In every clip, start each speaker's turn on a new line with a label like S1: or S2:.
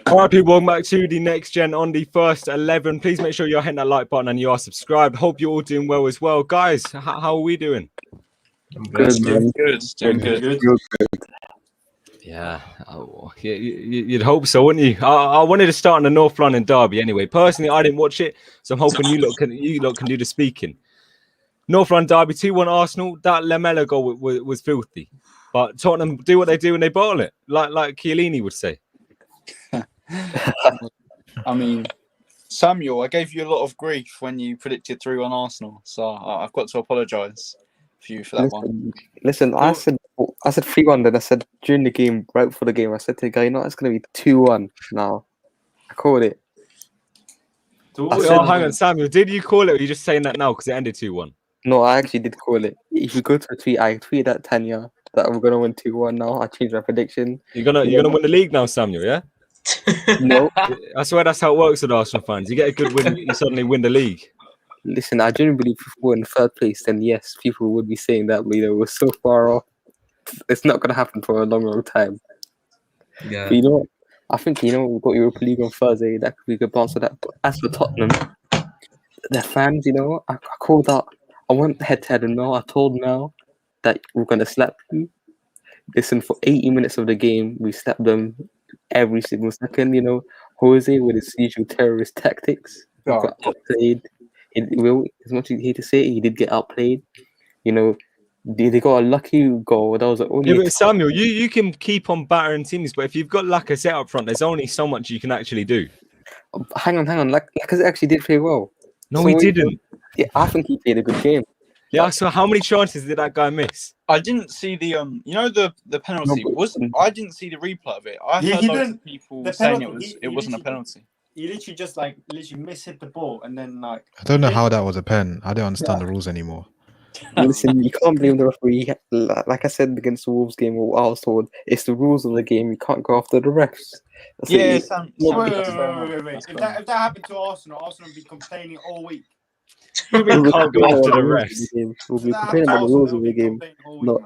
S1: All right, people, welcome back to the Next Gen on the first 11. Please make sure you're hitting that like button and you are subscribed. Hope you're all doing well as well. Guys, how are we doing?
S2: Good, man.
S3: Doing good.
S1: Yeah, you'd hope so, wouldn't you? I wanted to start on the North London derby anyway. Personally, I didn't watch it, so I'm hoping you lot can do the speaking. North London derby, 2-1 Arsenal. That Lamela goal was filthy. But Tottenham do what they do and they bottle it, like Chiellini would say.
S3: I mean, Samuel, I gave you a lot of grief when you predicted 3-1 Arsenal, so I've got to apologise for you for that one.
S2: Listen, I said 3-1, then I said during the game, right before the game, I said to the guy, it's going to be 2-1 now. I called it.
S1: Hang on, Samuel, did you call it or are you just saying that now because it ended 2-1?
S2: No, I actually did call it. If you go to a tweet, I tweeted at Tanya that we're going to win 2-1 now. I changed my prediction.
S1: You're gonna win the league now, Samuel, yeah?
S2: No.
S1: I swear that's how it works with Arsenal fans. You get a good win, you suddenly win the league.
S2: Listen, I genuinely believe if we were in third place, then yes, people would be saying that, but we're so far off. It's not going to happen for a long time.
S4: Yeah.
S2: But I think, we've got Europa League on Thursday. That could be a good bounce for that. But as for Tottenham, the fans, I called out. I went head-to-head and I told Mel that we're going to slap you. Listen, for 80 minutes of the game, we slapped them every single second. Jose with his usual terrorist tactics. Got outplayed. As much as you hate to say it, he did get outplayed. They got a lucky goal. That was the only.
S1: Yeah, but Samuel, you can keep on battering teams, but if you've got Lacazette up front, there's only so much you can actually do.
S2: Hang on. Lacazette actually did play well.
S1: No, he didn't.
S2: Yeah, I think he played a good game.
S1: Yeah, so how many chances did that guy miss?
S3: I didn't see the the penalty. I didn't see the replay of it. I heard loads of people saying it wasn't a penalty.
S5: He literally just mishit the ball and then
S6: I don't know how that was a pen. I don't understand the rules anymore.
S2: Listen, you can't blame the referee. Like I said against the Wolves game, what I was told, it's the rules of the game. You can't go after the refs.
S5: Wait. If that happened to Arsenal would be complaining all week.
S1: We can't go after the refs.
S2: We'll be complaining about the rules of the game. No,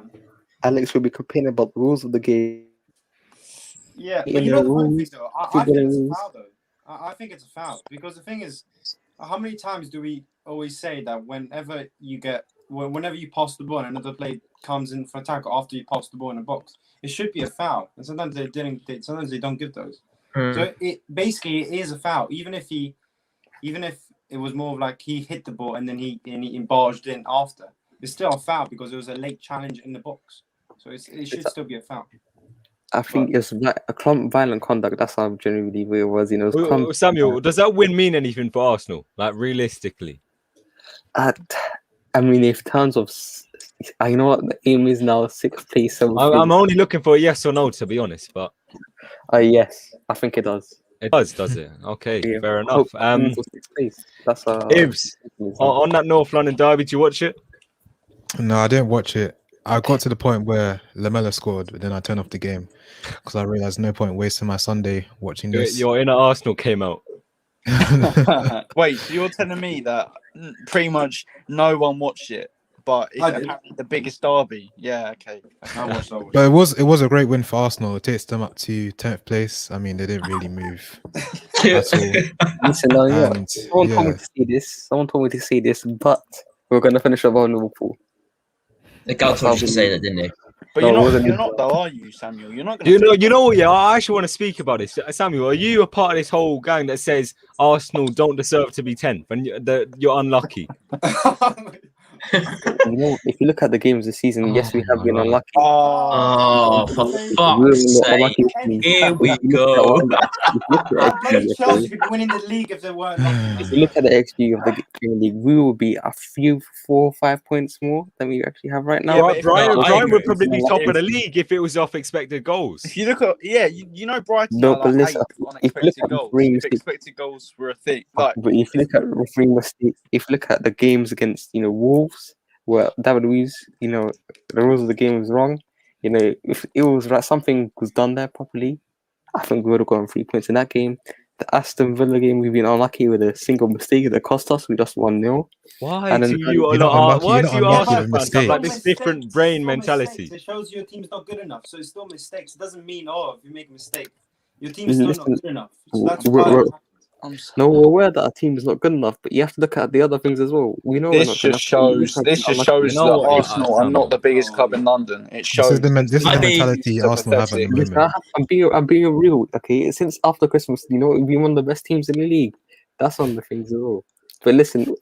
S2: Alex will be complaining about the rules of the game.
S5: Yeah, but the funny thing though, I think it's a foul though. I think it's a foul because the thing is, how many times do we always say that whenever you pass the ball and another player comes in for attack after you pass the ball in the box, it should be a foul, and sometimes they don't give those. So it is a foul, even if it was more of like he hit the ball and then he barged in after. It's still a foul because it was a late challenge in the box, so it should still be a foul.
S2: I think it's violent conduct. That's how generally it was.
S1: Samuel, does that win mean anything for Arsenal? Like realistically?
S2: I mean, in terms of, I know what the aim is now, 6th place.
S1: I'm only looking for a yes or no, to be honest. But
S2: yes, I think it does.
S1: It does it? Okay, yeah, fair enough.
S2: That's
S1: Ibs, on that North London derby, did you watch it?
S6: No, I didn't watch it. I got to the point where Lamela scored, but then I turned off the game because I realized no point wasting my Sunday watching this.
S1: Your inner Arsenal came out.
S3: Wait, so you're telling me that pretty much no one watched it, but it's apparently the biggest derby? Yeah, okay.
S5: I watched that.
S6: But it was a great win for Arsenal. It takes them up to 10th place. I mean, they didn't really move at all.
S2: Listen, someone told me to say this, but we're going to finish up on Liverpool.
S4: The Gaucho was just saying it, didn't he?
S3: But you're not though, are you, Samuel? You're not going
S1: to... You know what, yeah, I actually want to speak about this. Samuel, are you a part of this whole gang that says Arsenal don't deserve to be 10th and you're unlucky?
S2: If you look at the games this season, yes, we have been unlucky.
S4: Oh, for fuck's sake. Here we go.
S5: Chelsea would be winning the league if they weren't lucky.
S2: If you look at the XG of the Premier League, we will be a few 4 or 5 points more than we actually have right now.
S1: Yeah, Brian would probably be top of the league if it was off expected goals.
S3: If you look at, Brighton.
S2: No, but listen, if you look at
S3: goals, expected goals were a thing.
S2: But if you look at referee mistakes, if you look at the games against Wolves, where David Luiz, the rules of the game was wrong. If it was right, something was done there properly, I think we would have gotten 3 points in that game. The Aston Villa game, we've been unlucky with a single mistake that cost us. We just 1-0.
S1: Why do you Arsenal fans have like this different brain mentality?
S5: It shows your team's not good enough, so it's still mistakes. It doesn't mean if you make a mistake, Your team's still not good enough. So that's
S2: We're-
S5: why.
S2: No, we're aware that our team is not good enough, but you have to look at the other things as well. We know we're
S3: This
S2: not good
S3: just
S2: enough.
S3: shows. This just shows
S1: You know
S3: that
S1: what,
S3: Arsenal are
S1: Sam?
S3: not the biggest club in London. It
S6: This
S3: shows.
S6: is the
S4: I mean,
S6: mentality
S3: so
S6: Arsenal have at the
S3: pathetic.
S6: moment.
S2: I'm being real, okay? Since after Christmas, you know, we've been one of the best teams in the league. That's one of the things as well. But listen,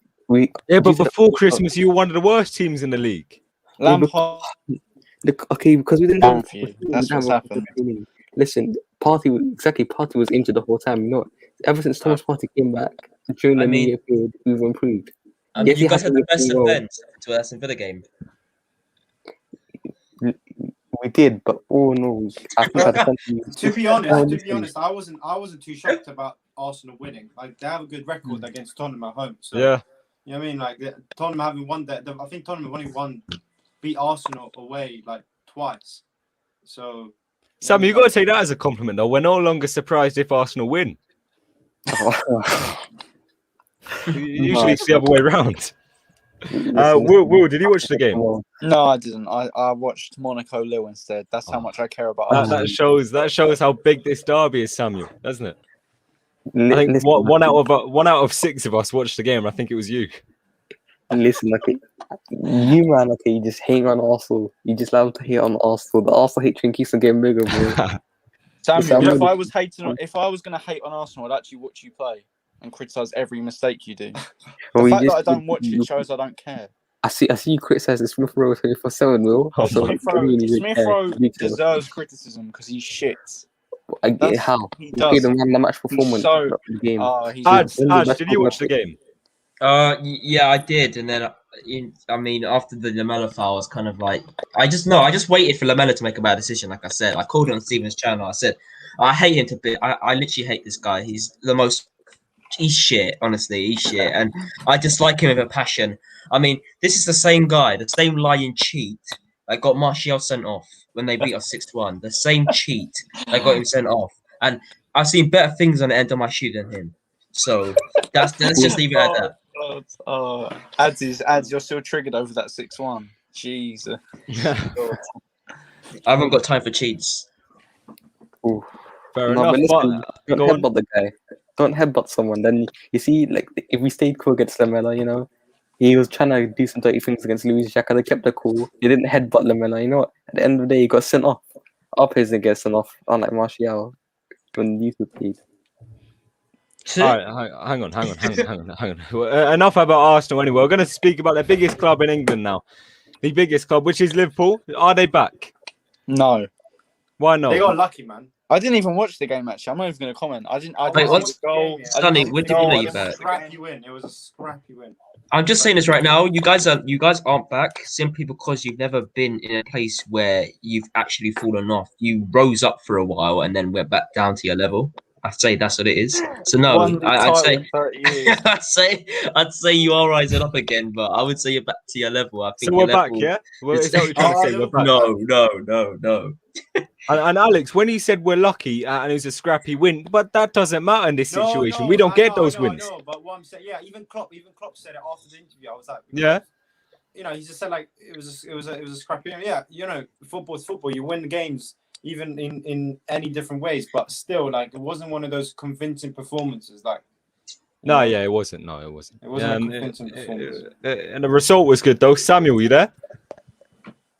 S1: Yeah, but before Christmas, you were one of the worst teams in the league.
S3: Lampard.
S2: Okay, because we didn't
S3: Wrong
S2: have.
S3: for you. That's what's happened.
S2: Listen, Party was injured the whole time. You know, ever since Thomas Partey came back during the New Year period, we've improved.
S4: I mean,
S2: Yes,
S4: you
S2: he
S4: guys
S2: has
S4: had the
S2: to
S4: best
S2: do well.
S4: defense to Aston Villa game.
S2: We did, but oh no, I think our defense is
S5: To be
S2: honestly.
S5: honest, I wasn't too shocked about Arsenal winning. Like they have a good record against Tottenham at home. So
S1: Yeah.
S5: you know what I mean? Like Tottenham having won that. I think Tottenham have only beat Arsenal away like twice. So
S1: Sam, you got to take that as a compliment, though. We're no longer surprised if Arsenal win. Usually it's the other way around. Will, did you watch the game?
S3: No, I didn't. I watched Monaco Lille instead. That's how much I care about Arsenal.
S1: That shows how big this derby is, Samuel, doesn't it? I think
S2: Listen,
S1: one out of 6 of us watched the game. I think it was you.
S2: Listen, okay, you man, okay, you just hate on Arsenal. You just love to hate on Arsenal. The Arsenal hatred keeps on getting bigger, bro.
S3: Samuel, if I was gonna hate on Arsenal, I'd actually watch you play and criticize every mistake you do. The fact that I don't watch it shows I don't care.
S2: I see you criticize Smith Rowe 24/7, Will.
S1: Oh
S2: So,
S3: Smith
S2: I really don't
S3: Rowe
S2: care.
S3: deserves criticism because he's shit.
S2: I get it, how
S3: He
S2: he played
S3: does.
S2: a man the match performance
S3: so-
S2: of the game.
S3: He's
S1: Aj, did you watch the game?
S4: Yeah, I did, and then I mean, after the Lamella foul, I was kind of like, I just waited for Lamella to make a bad decision. Like I said, I called it on Steven's channel. I said, I hate him to bit. I literally hate this guy. He's shit. Honestly, he's shit, and I dislike him with a passion. I mean, this is the same guy, the same lying cheat that got Martial sent off when they beat us 6-1. The same cheat that got him sent off, and I've seen better things on the end of my shoe than him. So let's just leave it at that.
S3: Ads, you're still triggered over that 6-1. Jesus.
S4: I haven't got time for cheats.
S2: Ooh.
S1: Fair
S2: No,
S1: enough.
S2: but listen, don't
S1: go on.
S2: headbutt the guy. Don't headbutt someone. Then you see, like, if we stayed cool against Lamella, you know, he was trying to do some dirty things against Luis Xhaka. They kept it cool. He didn't headbutt Lamella. You know what? At the end of the day, he got sent off. Our players didn't get sent off, unlike Martial when you played.
S1: All right, hang on. Well, enough about Arsenal anyway. We're going to speak about the biggest club in England now. The biggest club, which is Liverpool. Are they back?
S3: No.
S1: Why not?
S5: They got lucky, man.
S3: I didn't even watch the game, actually. I'm not even going to comment. I didn't
S4: Wait,
S3: see
S4: what's-
S3: the goal.
S4: Sonny, when did you know you
S5: It was a
S4: back?
S5: scrappy win. It was a scrappy win.
S4: I'm just saying this right now. You guys aren't back simply because you've never been in a place where you've actually fallen off. You rose up for a while and then went back down to your level. I'd say that's what it is. So no,
S3: Won the
S4: I'd
S3: title
S4: say
S3: in 30 years.
S4: I'd say you are rising up again, but I would say you're back to your level. I think
S1: So we're
S4: your
S1: back,
S4: level-
S1: yeah? Well, is that what you're trying to say? We're back.
S4: No.
S1: And Alex, when he said we're lucky and it was a scrappy win, but that doesn't matter in this
S5: No,
S1: situation.
S5: no,
S1: We don't
S5: I
S1: get
S5: know,
S1: those
S5: I
S1: wins.
S5: know, but what I'm saying, yeah, even Klopp said it after the interview. I was like,
S1: Yeah.
S5: You know, he just said like it was a scrappy game. Yeah, you know, football's football. You win the games even in any different ways, but still, like it wasn't one of those convincing performances. Like,
S1: No, yeah, it wasn't. No, it wasn't.
S5: It wasn't a convincing performance.
S1: And the result was good though. Samuel, you there?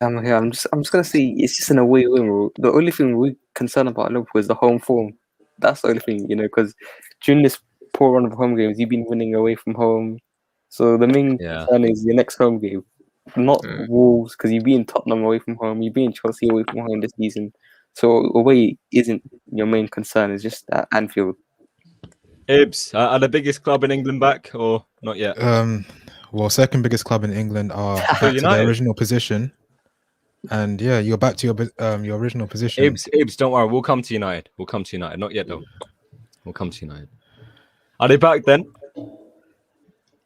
S2: I'm here. I'm just gonna say it's just an away win, bro. The only thing we're concerned about Liverpool is the home form. That's the only thing, you know, because during this poor run of home games, you've been winning away from home. So the main concern is your next home game, not Wolves, because you've been Tottenham away from home, you've been Chelsea away from home this season. So away isn't your main concern. It's just at Anfield.
S1: Ibs, are the biggest club in England back or not yet?
S6: Well, second biggest club in England are back to their original position. And yeah, you're back to your original position.
S1: Ibs, don't worry. We'll come to United. Not yet, though. We'll come to United. Are they back then?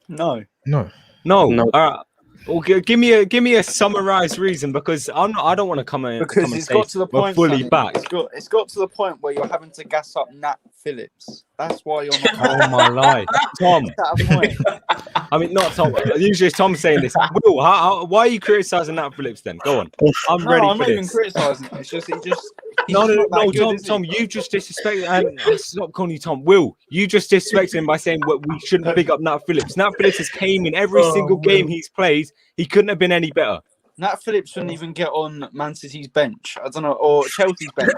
S3: No.
S1: All right. Well, give me a summarized reason because I don't want to come in
S3: Because it's got to the point.
S1: fully
S3: Sonny,
S1: back.
S3: It's got to the point where you're having to gas up Nat Phillips. That's why you're not.
S1: Oh my life, Tom.
S3: At that point.
S1: I mean, not Tom. Usually it's Tom saying this. Will, why are you criticizing Nat Phillips then? Go on. I'm ready
S3: I'm
S1: for
S3: not even
S1: this.
S3: criticising it. It's just He's
S1: No,
S3: just
S1: no,
S3: not that
S1: no,
S3: good,
S1: Tom,
S3: is he?
S1: Tom, you just disrespected, and stop calling you Tom. Will, you just disrespected him by saying we shouldn't big up Nat Phillips. Nat Phillips has came in every single game he's played. He couldn't have been any better.
S3: Nat Phillips wouldn't even get on Man City's bench. I don't know, or Chelsea's bench.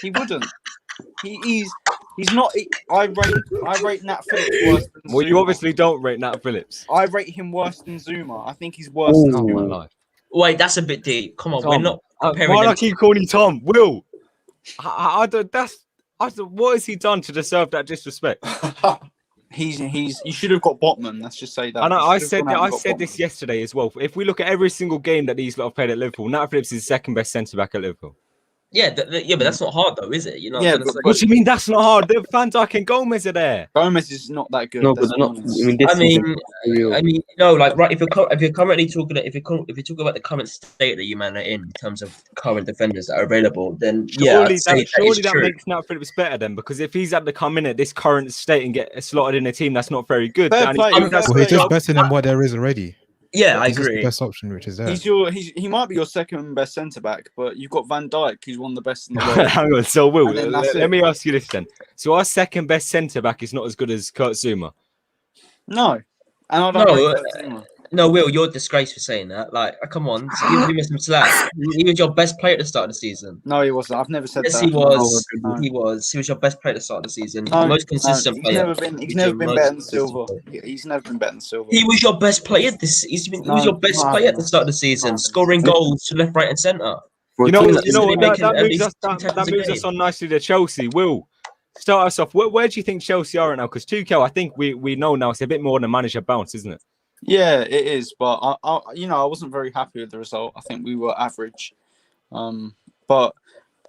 S3: He wouldn't. He's not. I rate Nat Phillips worse than
S1: Well,
S3: Zuma.
S1: you obviously don't rate Nat Phillips.
S3: I rate him worse than Zuma. I think he's worse than
S1: Oh my
S3: Zuma.
S1: life.
S4: Wait, that's a bit deep. Come on,
S1: Tom,
S4: we're not comparing
S1: why do I
S4: them.
S1: keep calling you Tom? Will, I don't. What has he done to deserve that disrespect?
S3: He's. You should have got Botman. Let's just say that.
S1: And
S3: You
S1: I
S3: should have
S1: said
S3: gone out
S1: that. I
S3: and got
S1: said this
S3: Botman.
S1: yesterday as well. If we look at every single game that these lot have played at Liverpool, Nat Phillips is the second best centre back at Liverpool.
S4: Yeah, yeah, but that's not hard though, is it? You know.
S3: Yeah,
S4: gonna say-
S1: What do you mean that's not hard? Van Dijk and Gomez are there.
S3: Gomez is not that good.
S2: No, but
S3: let's
S2: they're
S3: be
S2: not.
S3: honest.
S2: I mean, this
S4: I mean,
S2: season, real.
S4: I mean, no, like right. If you're currently talking, if you're talking about the current state that you man are in terms of current defenders that are available, then yeah,
S1: Surely
S4: I'd say that
S1: surely
S4: is
S1: that
S4: true.
S1: makes Nat Phillips better then, because if he's had to come in at this current state and get slotted in a team that's not very good,
S3: Fair
S1: and
S3: play,
S1: he's doing
S3: fair
S1: that
S6: Well,
S3: play.
S6: he's
S1: sort
S6: just
S1: of
S6: better than what there is already.
S4: Yeah, I
S6: He's just the
S4: agree.
S6: best option, which is there.
S3: He might be your second best centre back, but you've got Van Dijk, who's one of the best in the world.
S1: Hang on, so Will,
S3: And then that's
S1: let
S3: it.
S1: me ask you this then. So our second best centre back is not as good as Kurt Zuma.
S3: No, and I don't
S4: No,
S3: rate Kurt Zuma.
S4: No, Will, you're a disgrace for saying that. Like, come on, give him some slack. He was your best player at the start of the season.
S3: No, he wasn't. I've never said
S4: Yes,
S3: that.
S4: he was.
S3: No.
S4: He was. He was your best player at the start of the season.
S3: No,
S4: Most consistent
S3: he's
S4: player.
S3: never been. He's
S4: He's
S3: never
S4: your
S3: been
S4: most
S3: better than
S4: consistent
S3: Silva.
S4: player.
S3: He's never been better than Silva.
S4: He was your best player this. He
S3: No,
S4: was your best
S3: no,
S4: player at the
S3: no.
S4: start of the season,
S3: No.
S4: scoring goals to left, right, and centre.
S2: For a
S1: You know,
S2: team
S1: you
S2: that's
S1: know
S4: He's
S1: what?
S4: making
S1: That
S4: at
S1: moves
S4: least
S1: us.
S4: 2
S1: That
S4: tackles a
S1: moves
S4: game.
S1: us on nicely to Chelsea. Will start us off. Where do you think Chelsea are right now? Because Tuchel, I think we know now it's a bit more than a manager bounce, isn't it?
S3: Yeah, it is. But I wasn't very happy with the result. I think we were average. But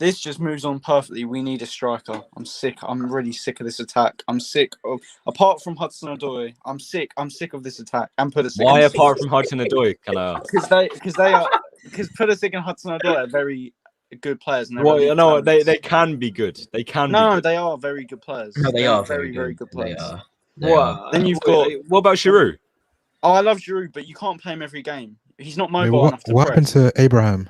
S3: this just moves on perfectly. We need a striker. I'm sick. I'm really sick of this attack. I'm sick of. Apart from Hudson-Odoi, I'm sick. I'm sick of this attack. And Pulisic.
S1: Why, apart from Hudson-Odoi, can I ask?
S3: Because Pulisic and Hudson-Odoi are very good players. And they're
S1: Well,
S3: elite
S1: you know
S3: talents.
S1: they can be good. They can.
S3: No,
S1: be good.
S3: they are very good players.
S4: No, they
S3: They're
S4: are
S3: very, very good
S4: They
S3: players.
S4: are. They are.
S3: Then you've got.
S1: What about Giroud?
S3: Oh, I love Giroud, but you can't play him every game. He's not
S6: Wait,
S3: mobile enough to
S6: what happened
S3: press.
S6: to Abraham?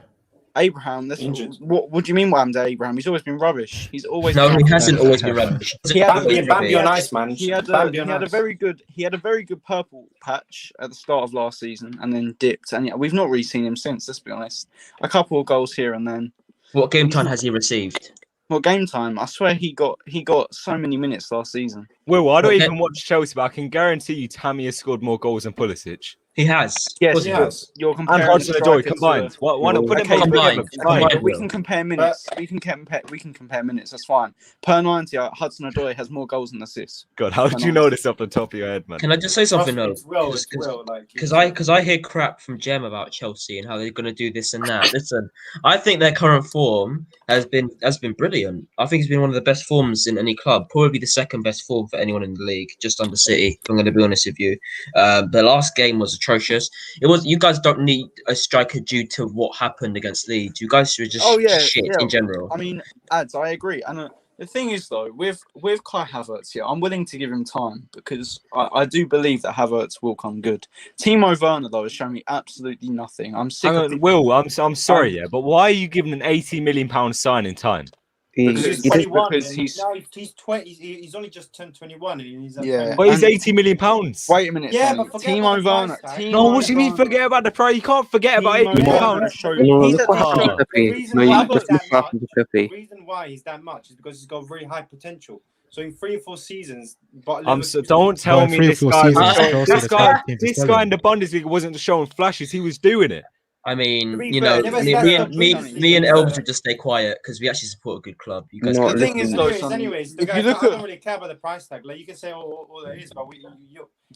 S3: Abraham, that's
S5: Injured.
S3: what do you mean? What happened to Abraham? He's always been rubbish. He's always
S4: No,
S3: been
S4: he hasn't always been rubbish.
S3: He had
S5: Bambi on ice, man.
S3: He had
S5: Bambi on
S3: a
S5: ice.
S3: very good purple patch at the start of last season, and then dipped. And yeah, we've not really seen him since. Let's be honest. A couple of goals here and then.
S4: What game time has he received?
S3: Well, game time. I swear he got so many minutes last season.
S1: Will, I don't
S4: Okay.
S1: even watch Chelsea, but I can guarantee you Tammy has scored more goals than Pulisic.
S4: He has.
S3: Yes,
S5: he has.
S3: You're
S1: And
S3: comparing
S1: Hudson-Odoi
S3: striker
S1: combined.
S3: to-
S1: Why not put them
S3: Okay,
S1: both
S4: combined.
S1: together?
S3: Okay,
S4: Combined.
S3: but we can compare minutes. We can compare minutes. That's fine. Per 90, Hudson-Odoi has more goals than assists.
S1: God, how do you know this off the top of your head, man?
S4: Can I just say something though?
S5: It's Will. Like,
S4: Because I hear crap from Jem about Chelsea and how they're going to do this and that. Listen, I think their current form has been brilliant. I think it's been one of the best forms in any club, probably the second best form for anyone in the league, just under City. If I'm going to be honest with you, the last game was atrocious. It was. You guys don't need a striker due to what happened against Leeds. You guys were just shit in general.
S3: I mean, ads. I agree. And the thing is, though, with Kai Havertz here, I'm willing to give him time because I do believe that Havertz will come good. Timo Werner, though, has shown me absolutely nothing. I'm sick of
S1: Will, I'm sorry, yeah, but why are you giving an £80 million signing time?
S3: Because
S5: he's
S3: he
S5: 21.
S3: because
S5: and
S3: he's-
S5: now he's 20. He's only just turned 21, and he's at
S3: Yeah.
S5: 20.
S1: But he's
S3: And-
S1: £80 million.
S3: Wait a minute.
S5: Yeah,
S3: Sonny.
S5: but forget about
S3: Timo
S5: the
S3: Werner.
S5: price tag.
S1: No, what do you mean?
S3: Werner-
S1: Forget about the price. You can't forget about
S3: Timo
S1: £80 million.
S3: Werner showed-
S2: No,
S3: he's
S2: look
S3: at
S2: what
S3: the
S2: happened to
S3: show.
S5: The
S2: Pepe.
S5: reason
S2: No,
S5: why
S2: you
S5: he's
S2: just
S5: that
S2: look what happened to
S5: The
S2: Pepe.
S5: reason why he's that much is because he's got very high potential. So in 3 or 4 seasons, but
S1: Don't tell
S6: Well,
S1: me
S6: 3 or
S1: this
S6: 4
S1: guy.
S6: seasons,
S4: Chelsea
S1: This
S6: the
S1: guy.
S6: top team to
S1: This
S6: sell
S1: guy
S6: him.
S1: in the Bundesliga wasn't showing flashes. He was doing it.
S4: I mean,
S3: To be
S4: you
S3: fair,
S4: know,
S3: yeah, but
S4: me
S5: that's
S4: and
S5: the
S4: me and
S5: Bundesliga,
S4: Elvis
S5: yeah.
S4: would just stay quiet because we actually support a good club. You guys,
S2: No,
S3: The thing is, though,
S5: Anyways,
S3: Sonny,
S5: the
S3: if
S5: guy,
S3: you look
S5: I don't
S3: at
S5: really care about the price tag. Like you can say all there is, but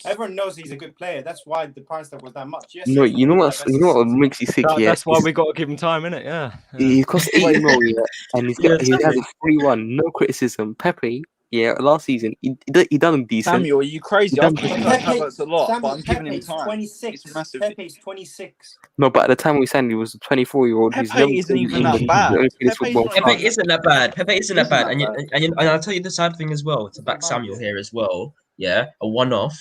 S5: everyone knows he's a good player. That's why the price tag was that much. Yes,
S2: No,
S5: he's
S2: you know
S5: like
S2: what?
S5: best
S2: You know what
S5: assist.
S2: makes you sick? Yeah,
S1: That's why we got to give him time, innit? Yeah.
S2: he cost 80 mil, yeah, and he has
S4: Samuel.
S2: a 3-1. No criticism. Pepe, yeah, last season he done decent.
S3: Samuel, are you crazy?
S2: He
S3: I've
S2: done
S3: criticised
S5: Pepe-
S3: Havertz a lot, but
S5: Samuel,
S3: I'm giving him
S5: Pepe's
S3: time.
S5: 26.
S3: It's massive.
S5: Pepe's 26.
S2: No, but at the time we signed, he was a 24-year-old. He's never
S3: Pepe isn't
S2: played
S3: even
S2: in
S3: that
S2: England.
S3: bad.
S2: He only plays
S3: Pepe's
S2: football
S3: not
S2: in
S4: Pepe
S2: France.
S4: isn't that bad. Pepe isn't that bad. And,
S5: that
S4: and I'll tell you the sad thing as well, to back Samuel here as well. Yeah, a one-off.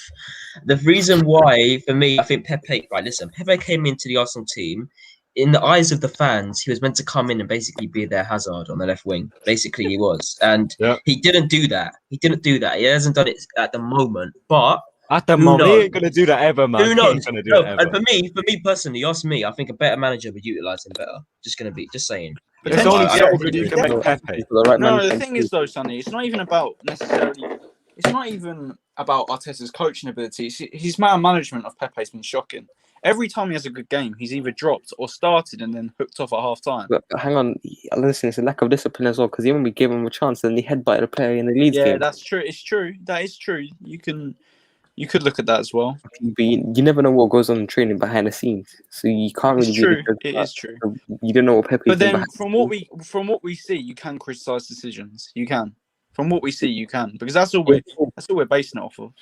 S4: The reason why, for me, I think Pepe. Right, listen. Pepe came into the Arsenal team in the eyes of the fans, he was meant to come in and basically be their Hazard on the left wing. Basically, he was, and he didn't do that. He didn't do that. He hasn't done it at the moment, but
S1: at the
S4: who
S1: moment, he
S4: knows?
S1: ain't gonna do that ever, man.
S4: Who
S1: He ain't
S4: knows?
S1: gonna do
S4: No,
S1: that
S4: and
S1: ever.
S4: for me personally, you ask me, I think a better manager would utilize him better. Just saying.
S1: There's
S3: Potentially,
S1: only
S3: yeah,
S1: so
S3: he
S1: good you can
S3: definitely-
S1: make Pepe.
S2: For the right
S3: No,
S2: man
S3: the
S2: can
S3: thing
S2: see.
S3: is though, Sonny, it's not even about necessarily. It's not even about Arteta's coaching ability. His man management of Pepe has been shocking. Every time he has a good game, he's either dropped or started and then hooked off at half time.
S2: But hang on, listen, it's a lack of discipline as well. Because even when we gave him a chance, then he headbutted a player in the Leeds
S3: Yeah,
S2: game.
S3: that's true. It's true. That is true. You could look at that as well.
S2: But you never know what goes on in training behind the scenes, so you can't
S3: It's
S2: really
S3: true.
S2: be.
S3: It is true.
S2: You don't know what Pepe's
S3: But
S2: doing
S3: then,
S2: behind
S3: from
S2: the
S3: what we see, you can criticize decisions. You can. From what we see, you can, because that's all
S2: scenes.
S3: we're basing it off of.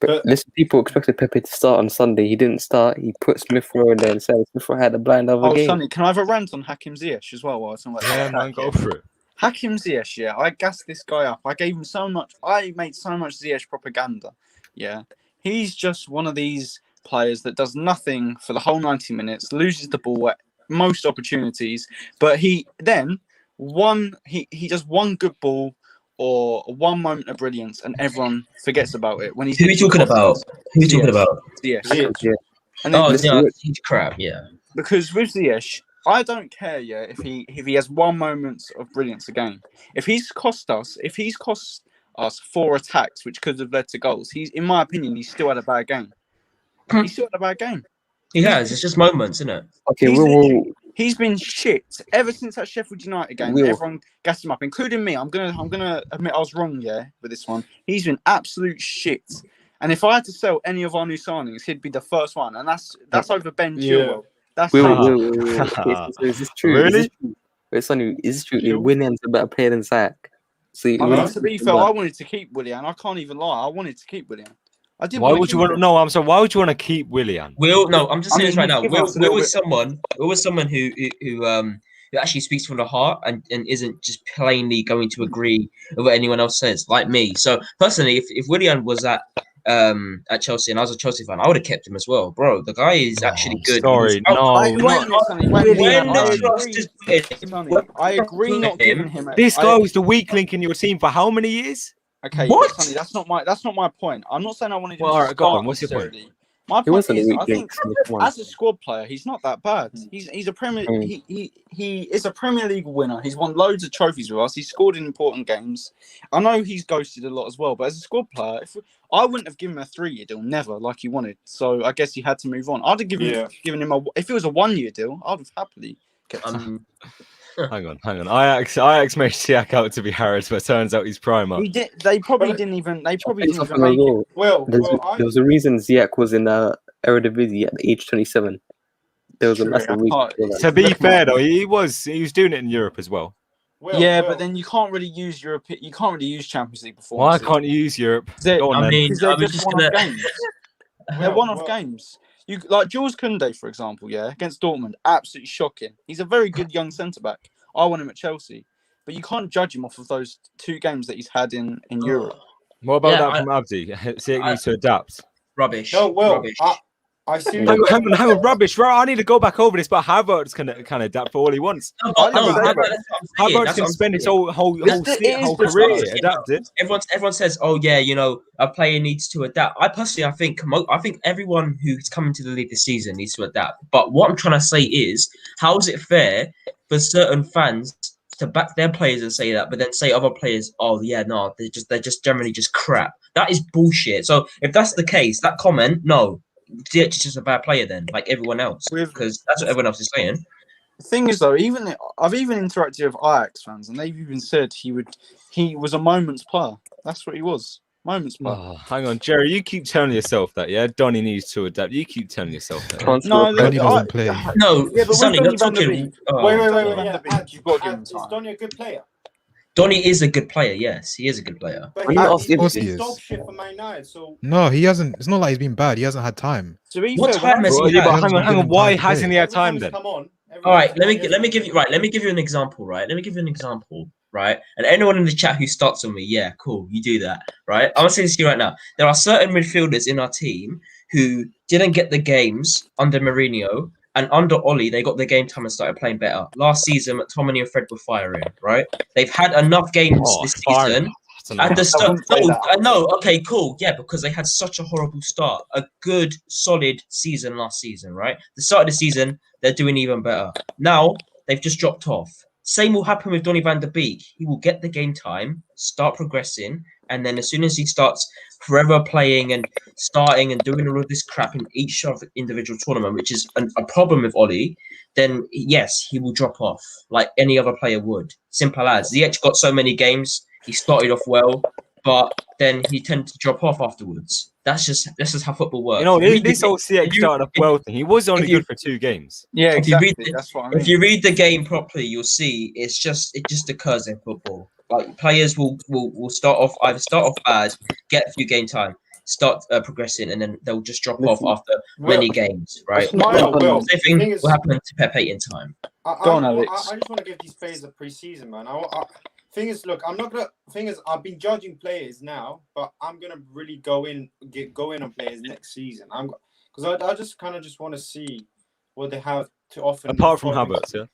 S2: But listen, people expected Pepe to start on Sunday. He didn't start. He put Smith Rowe in there and said Smith Rowe had a blind other
S3: Oh,
S2: game.
S3: Sonny, can I have a rant on Hakim Ziyech as well? While I was talking about
S1: Yeah,
S3: that
S1: man,
S3: attack,
S1: go
S3: yeah?
S1: for it.
S3: Hakim Ziyech, yeah, I gassed this guy up. I gave him so much. I made so much Ziyech propaganda. Yeah, he's just one of these players that does nothing for the whole 90 minutes, loses the ball at most opportunities, but he does one good ball or one moment of brilliance, and everyone forgets about it. When he's
S4: Who are you talking about? Who are you talking about?
S3: Ziyech.
S2: Yeah.
S3: And then,
S4: Oh,
S2: listen,
S4: yeah, he's crap. Yeah.
S3: because with Ziyech, I don't care, yeah, if he has one moment of brilliance a game. If he's cost us 4 attacks, which could have led to goals, in my opinion, he's still had a bad game. He's still had a bad game.
S4: He has. It's just moments, isn't it?
S2: Okay,
S3: He's been shit ever since that Sheffield United game. Everyone gassed him up, including me. I'm gonna admit I was wrong, yeah, with this one. He's been absolute shit. And if I had to sell any of our new signings, he'd be the first one, and that's over Ben Chilwell. That's
S2: Okay, so is this true?
S1: Really?
S2: Wait, Sonny, is this true?
S3: True.
S2: William's a better player than Zach. So
S3: I mean, to be fair, I wanted to keep Willian. I can't even lie. I wanted to keep Willian. I did.
S1: Why would you want? No, I'm sorry. Why would you want to keep Willian?
S4: No, I'm just saying this right now. Will
S3: Will
S4: was someone who actually speaks from the heart and isn't just plainly going to agree with what anyone else says, like me. So personally, if Willian was at Chelsea and I was a Chelsea fan, I would have kept him as well, bro. The guy is actually good.
S1: Sorry,
S3: I agree not giving him.
S1: This guy was the weak link in your team for how many years?
S3: Okay,
S4: What?
S3: Sonny, that's not my point. I'm not saying I wanted him
S1: Well,
S3: to
S1: all right, go
S3: start
S1: on. What's your point?
S3: necessarily. My
S2: He
S3: point
S2: wasn't a
S3: is,
S2: weak
S3: I think
S2: link.
S3: as a squad player, he's not that bad. He's a Premier he is a Premier League winner. He's won loads of trophies with us. He's scored in important games. I know he's ghosted a lot as well, but as a squad player, I wouldn't have given him a 3-year deal, never, like he wanted. So I guess he had to move on. I'd have given him if it was a 1-year deal, I'd have happily kept him.
S1: Hang on. Ajax made Siak out to be Harris, but turns out he's Primer.
S3: He did. They probably didn't even make it.
S2: There was a reason Ziyech was in Eredivisie at the age 27. There was a massive reason.
S1: To be fair though, he was doing it in Europe as well.
S3: But then you can't really use Europe. You can't really use Champions League performances.
S1: Why can't you use Europe?
S3: Go
S1: on, then.
S3: Because they're just one-off games. They're one-off games. You like Jules Koundé, for example, against Dortmund, absolutely shocking. He's a very good young centre back. I want him at Chelsea, but you can't judge him off of those 2 games that he's had in Europe.
S1: What about that from Abdi? Siak needs to adapt.
S4: Rubbish.
S5: No,
S4: rubbish.
S5: I see.
S1: Hang on, rubbish. Right, I need to go back over this, but Havertz can adapt for all he wants. Havertz can spend his whole career adapted.
S4: Everyone says, "Oh yeah, a player needs to adapt." I think everyone who's coming to the league this season needs to adapt. But what I'm trying to say is, how is it fair for certain fans to back their players and say that, but then say other players, "Oh yeah, no, they're just generally just crap." That is bullshit. So if that's the case, that comment, no. Ziyech is just a bad player then, like everyone else, because that's what everyone else is saying.
S3: The thing is, though, I've even interacted with Ajax fans, and they've even said he was a moments player. That's what he was, moments player.
S1: Oh, hang on, Jerry, you keep telling yourself that, yeah? Donny needs to adapt. You keep telling yourself that.
S2: No,
S6: Donny doesn't play.
S4: No,
S3: but
S4: Sonny,
S3: Donny
S4: not talking.
S5: Wait.
S3: You've got to give him time.
S5: Is Donny a good player?
S4: Donny is a good player. Yes, he is a good player.
S5: But
S6: he's
S5: dog shit for Man United, so
S6: No, he hasn't. It's not like he's been bad. He hasn't had time.
S4: What time has he had?
S1: Hang on. Why hasn't he had time then?
S5: Come on.
S4: All right, let me give you an example, right? And anyone in the chat who starts on me, yeah, cool, you do that, right? I'm gonna say this to you right now. There are certain midfielders in our team who didn't get the games under Mourinho, And under Ollie, they got the game time and started playing better. Last season, McTominay and Fred were firing, right? They've had enough games
S1: Oh,
S4: this
S1: fire.
S4: season.
S1: That's
S4: At the
S1: enough.
S4: start,
S5: wouldn't say that.
S4: no, okay, cool, yeah, because they had such a horrible start. A good, solid season last season, right? The start of the season, they're doing even better. Now they've just dropped off. Same will happen with Donny van der Beek. He will get the game time, start progressing, and then as soon as he starts forever playing and starting and doing all of this crap in each of the individual tournament, which is a problem with Ollie, then yes, he will drop off like any other player would. Simple as. Ziyech got so many games. He started off well, but then he tended to drop off afterwards. That's just how football works.
S1: You know,
S4: Read
S1: this
S4: the-
S1: whole CX
S4: if you-
S1: started off well thing. He was only
S4: if you-
S1: good for 2 games.
S3: Yeah,
S4: if you read
S3: exactly.
S4: the-
S3: That's what I mean.
S4: If you read the game properly, you'll see it just occurs in football. Like players will start off bad, get a few game time, start progressing, and then they'll just drop off
S2: Listen,
S4: after
S5: Will-
S4: many games, right?
S5: Will, Will,
S4: Same
S5: the
S4: thing
S5: thing is-
S4: will happen to Pepe in time.
S3: Go on, Alex.
S5: I just want to give these players a pre-season, man. Thing is, look, I'm not gonna. Thing is, I've been judging players now, but I'm gonna really go in on players next season. Because I just kind of just want to see what they have to offer.
S1: Apart from Havertz, yeah.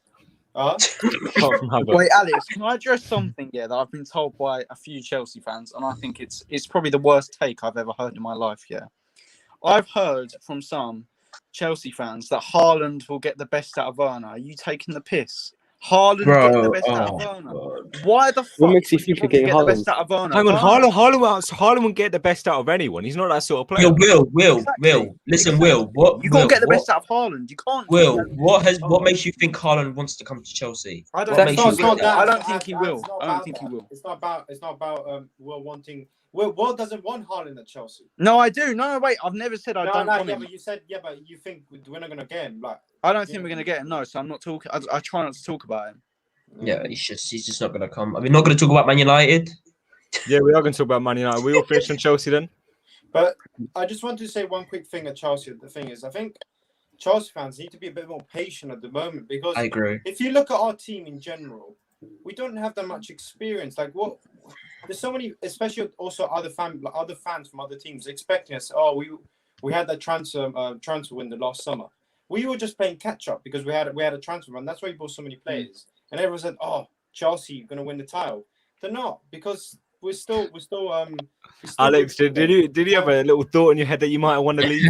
S1: Apart from Havertz.
S3: Wait, Alex, can I address something that I've been told by a few Chelsea fans, and I think it's probably the worst take I've ever heard in my life. Yeah, I've heard from some Chelsea fans that Haaland will get the best out of Werner. Are you taking the piss? Haaland getting the best out of Werner. Why the fuck?
S2: What makes you
S3: would
S2: think
S3: want
S2: you're
S3: to
S2: getting
S3: get the best
S2: Haaland?
S3: out of Werner?
S1: Hang on,
S3: Werner-
S1: Haaland won't get the best out of anyone. He's not that sort of player.
S4: Will,
S3: Exactly.
S4: listen,
S3: Exactly.
S4: Will, what?
S3: You got to
S4: Will,
S3: get the
S4: what-
S3: best out of Haaland. You can't.
S4: Will, what makes you think Haaland wants to come to Chelsea?
S3: I don't
S4: What
S3: think
S4: makes
S3: he
S4: you think
S3: will.
S4: that?
S3: I don't think he will. I don't think he will.
S5: It's not about Will wanting. Will doesn't want Haaland at Chelsea.
S3: No, I do. No, wait. I've never said I don't want him.
S5: But you said but you think we're not gonna get him. Like,
S3: I don't think we're gonna get him. No, so I'm not talking. I try not to talk about him.
S4: Yeah, he's just not gonna come. I mean, not gonna talk about Man United.
S1: Yeah, we are going to talk about Man United. We all finished on Chelsea then.
S5: But I just want to say one quick thing at Chelsea. The thing is, I think Chelsea fans need to be a bit more patient at the moment because
S4: I agree.
S5: if you look at our team in general, we don't have that much experience. Like there's so many, especially also other fans from other teams expecting us. Oh, we had that transfer window last summer. We were just playing catch up because we had a transfer run. That's why we bought so many players. And everyone said, "Oh, Chelsea going to win the title." They're not because we're still
S1: Alex, did you have a little thought in your head that you might want to leave?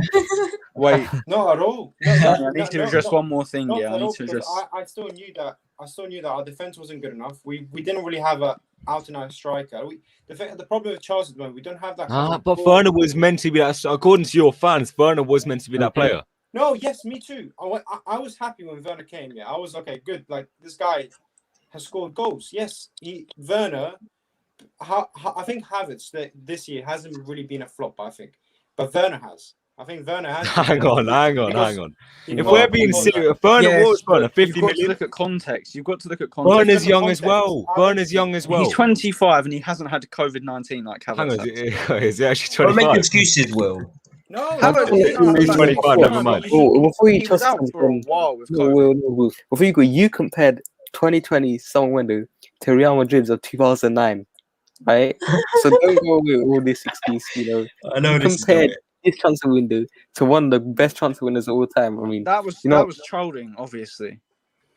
S3: Wait,
S5: not at all.
S3: I need to address one more thing.
S5: Not
S3: Yeah,
S5: at
S3: I need
S5: all,
S3: to
S5: because
S3: address.
S5: I still knew that our defense wasn't good enough. We didn't really have a out and out striker. The problem with Chelsea at the moment, we don't have that.
S1: But Werner was meant to be that. According to your fans, Werner was meant to be that player.
S5: No, yes, me too. I was happy when Werner came. Yeah, I was okay, good. Like this guy has scored goals. Yes, Werner. I think Havertz this year hasn't really been a flop. But Werner has. I think Werner has.
S1: Hang on. If
S5: Oh,
S1: we're being serious, Werner was Werner, 50
S3: You've got to
S1: million.
S3: look at context. You've got to look at context.
S1: Werner's young as
S5: context.
S1: well. Werner's young as well.
S3: He's 25 and he hasn't had COVID-19 like
S1: Hang
S3: Havertz.
S1: on, is he actually
S4: Don't make
S1: 25?
S4: excuses, Will.
S5: No,
S3: Havertz
S1: He's 25, never mind.
S2: Before you
S3: He was
S2: Chelsea
S3: out
S2: fans
S3: for a
S2: then-
S3: while with
S2: No,
S3: COVID.
S2: before you go, you compared 2020 summer window to Real Madrid's of 2009, right? So don't go with all this excuse,
S4: I know
S2: You
S4: this is
S2: compared
S4: going.
S2: this transfer window to one of the best transfer windows of all time. I mean,
S3: That was trolling, obviously.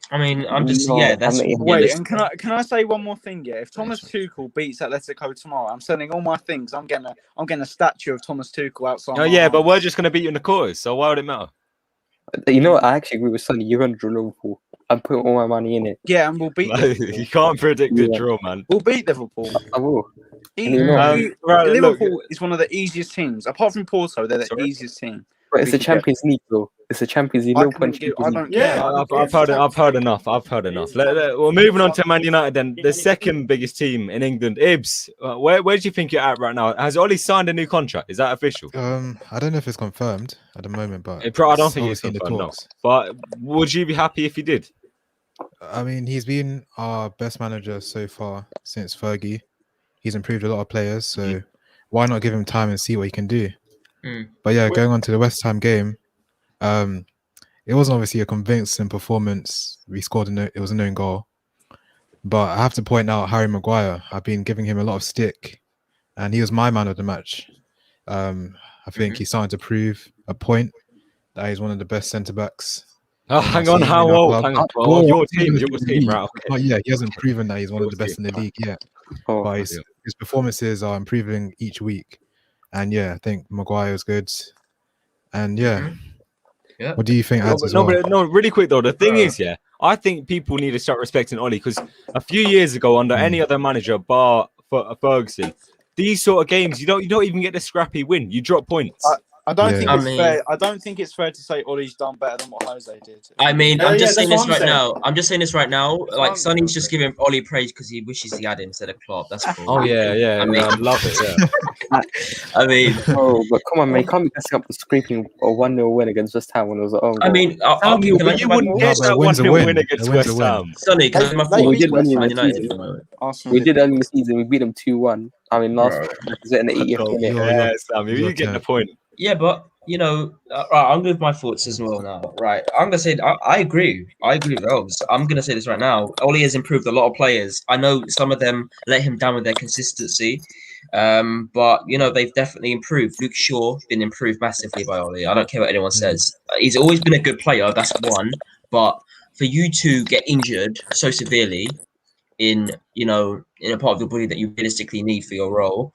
S4: I mean, I'm just
S2: No,
S4: that's
S2: I'm not-
S3: Wait,
S4: realistic.
S3: and can I say one more thing? Yeah, if Thomas Tuchel beats Atletico tomorrow, I'm selling all my things. I'm getting a statue of Thomas Tuchel outside.
S1: Oh
S3: my
S1: yeah, but
S3: house.
S1: we're just gonna beat you in the quarters. So why would it matter?
S2: I actually agree with Sonny. You're going to draw Liverpool. I'm putting all my money in it.
S3: Yeah, and we'll beat. Liverpool.
S1: You can't predict a
S2: Yeah.
S1: draw, man.
S3: We'll beat Liverpool.
S2: I will.
S3: Easy.
S1: Right, look,
S3: Liverpool is one of the easiest teams. Apart from Porto, they're the
S1: Sorry?
S3: easiest team.
S2: But it's
S3: We
S2: a
S3: can
S2: Champions League, though. It's a Champions League.
S3: I
S2: No
S3: couldn't
S2: point.
S3: give- I don't
S5: Yeah,
S3: care.
S1: I've heard enough. We're moving on to Man United then, the second biggest team in England. Ibs, where do you think you're at right now? Has Ollie signed a new contract? Is that official?
S6: I don't know if it's confirmed at the moment, but
S1: I don't think it's
S6: obviously in the
S1: confirmed, no.
S6: talks.
S1: But would you be happy if he did?
S6: I mean, he's been our best manager so far since Fergie. He's improved a lot of players, so why not give him time and see what he can do?
S4: Mm.
S6: But yeah, going on to the West Ham game, it wasn't obviously a convincing performance. We scored it was an own goal, but I have to point out Harry Maguire. I've been giving him a lot of stick, and he was my man of the match. I think he's starting to prove a point that he's one of the best centre backs
S1: Oh, hang
S6: So
S1: on,
S6: he's
S1: how
S6: in our
S1: old?
S6: club.
S1: Hang on.
S6: Well,
S1: Oh, your
S6: he's
S1: team,
S6: in
S1: your
S6: the
S1: team,
S6: league,
S1: right? Okay.
S6: but yeah, he hasn't proven that he's one of
S1: Your
S6: the best in
S1: team,
S6: the league yet.
S2: Oh,
S6: But his performances are improving each week. And yeah, I think Maguire's good. And yeah,
S4: Yeah.
S6: what do you think,
S1: No,
S6: Ads,
S1: but
S6: as well?
S1: no, really quick though. The thing
S4: Bro.
S1: is, yeah, I think people need to start respecting Ollie because a few years ago, under any other manager, bar Ferguson, these sort of games, you don't even get the scrappy win. You drop points.
S3: I don't
S6: Yeah.
S3: think
S4: I
S3: it's
S4: mean-
S3: fair. I don't think it's fair to say Ollie's done better than what Jose did.
S4: I mean,
S5: Yeah,
S4: I'm
S5: yeah,
S4: just saying
S5: that's
S4: this
S5: what I'm
S4: right
S5: saying.
S4: now. I'm just saying this right now.
S5: That's what
S4: Like
S5: I'm
S4: Sonny's
S5: saying.
S4: just giving Ollie praise because he wishes he had him instead of Klopp. That's cool.
S1: Oh yeah,
S4: I mean-
S1: I love it. Yeah.
S4: I mean,
S2: oh, but come on, man, you can't be messing up the scraping a 1-0 win against West Ham when it was an own goal.
S4: I mean,
S1: Samuel,
S4: can I
S1: but you
S4: give my
S1: wouldn't
S4: thoughts?
S1: get
S6: but
S1: that
S6: a win's a
S1: 1-0
S6: win.
S1: win
S6: A
S1: against
S6: win's a
S1: West
S6: win.
S1: Ham.
S4: Sonny, can I give my
S3: They
S2: we
S4: thoughts?
S2: did
S3: beat
S2: early in
S4: Man
S2: the
S4: United
S2: season.
S4: at the moment.
S3: Arsenal
S2: We
S3: did.
S2: did early in the season. We beat them 2-1. I mean, last
S4: Bro.
S2: was it in the 80th minute?
S6: You're-
S1: Yeah, Samuel,
S6: you're
S1: you get the
S6: turned.
S1: point.
S4: Yeah, but you know, right, I'm with my thoughts as well now. Right, I'm gonna say I agree. I agree with Elves. I'm gonna say this right now. Ollie has improved a lot of players. I know some of them let him down with their consistency, but you know they've definitely improved. Luke Shaw been improved massively by Ollie. I don't care what anyone says. He's always been a good player. That's one. But for you to get injured so severely in a part of your body that you realistically need for your role,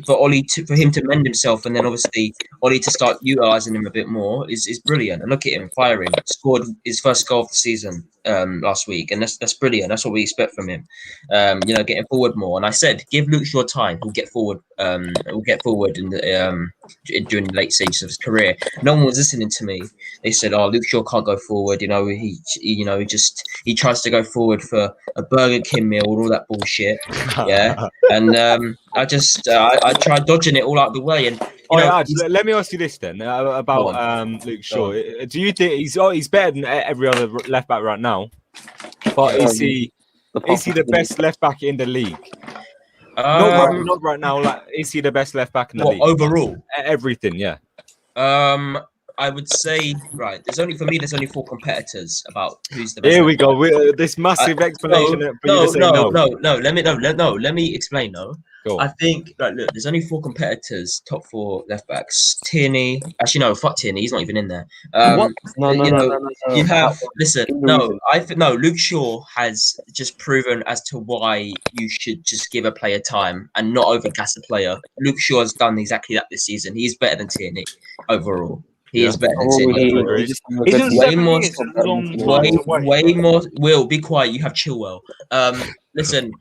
S4: for Ollie for him to mend himself and then obviously Ollie to start utilizing him a bit more is brilliant. And look at him firing, scored his first goal of the season last week, and that's brilliant. That's what we expect from him. Getting forward more. And I said, give Luke Shaw time. He'll get forward. He'll get forward in the during the late stages of his career. No one was listening to me. They said, "Oh, Luke Shaw can't go forward." He tries to go forward for a Burger King meal and all that bullshit. Yeah, and I tried dodging it all out of the way. And
S1: Let me ask you this then about Luke Shaw. Do you think he's better than every other left back right now? But is he the best left back in the league? Not right now. Like, is he the best left back in the league
S4: overall?
S1: Everything, yeah.
S4: I would say there's only 4 competitors about who's the best.
S1: Here we go. This massive explanation.
S4: Let me explain. I think look, there's only 4 competitors, top 4 left backs. Tierney, actually no, fuck Tierney, he's not even in there.
S2: What? No.
S4: You have Luke Shaw has just proven as to why you should just give a player time and not overgas a player. Luke Shaw has done exactly that this season. He's better than Tierney overall. He is better than Tierney.
S3: Isn't
S4: Way
S3: 7
S4: more,
S3: years a long time to wait?
S4: way more. Will, be quiet. You have Chilwell. Listen,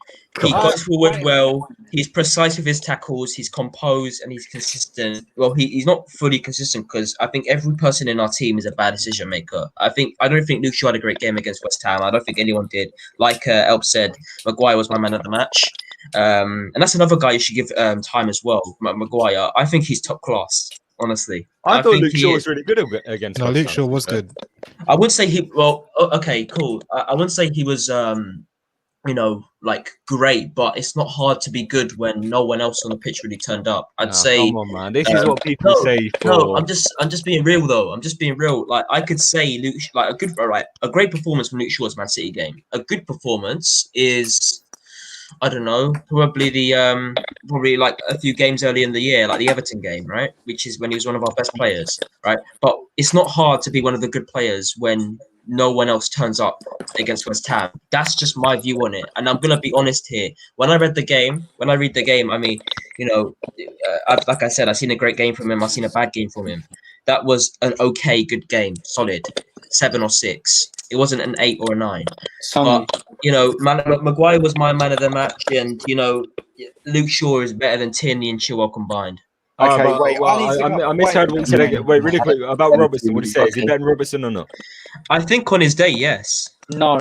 S4: he goes forward well. He's precise with his tackles. He's composed and he's consistent. Well, he's not fully consistent because I think every person in our team is a bad decision maker. I don't think Luke Shaw had a great game against West Ham. I don't think anyone did. Like Elp said, Maguire was my man of the match. And that's another guy you should give time as well. Maguire. I think he's top class. Honestly,
S1: I thought Luke Shaw was really good against.
S6: No, Luke Shaw was good.
S4: I would say he. Well, okay, cool. I wouldn't say he was, great, but it's not hard to be good when no one else on the pitch really turned up. I'd say.
S1: Come on, man. This is what people say.
S4: No, I'm just being real though. I'm just being real. Like I could say, Luke, a great performance from Luke Shaw's Man City game. A good performance is. I don't know, probably like a few games early in the year, like the Everton game, right? Which is when he was one of our best players, right? But it's not hard to be one of the good players when no one else turns up against West Ham. That's just my view on it. And I'm going to be honest here. When I read the game, I mean, like I said, I've seen a great game from him. I've seen a bad game from him. That was an okay, good game, solid, 7 or 6. It wasn't an 8 or a 9. But, Maguire was my man of the match. And, Luke Shaw is better than Tierney and Chilwell combined.
S3: Okay,
S1: I misheard what you said again. Wait, really quick about Robertson. What did you say? Is he better than Robertson or not?
S4: I think on his day, yes.
S3: No.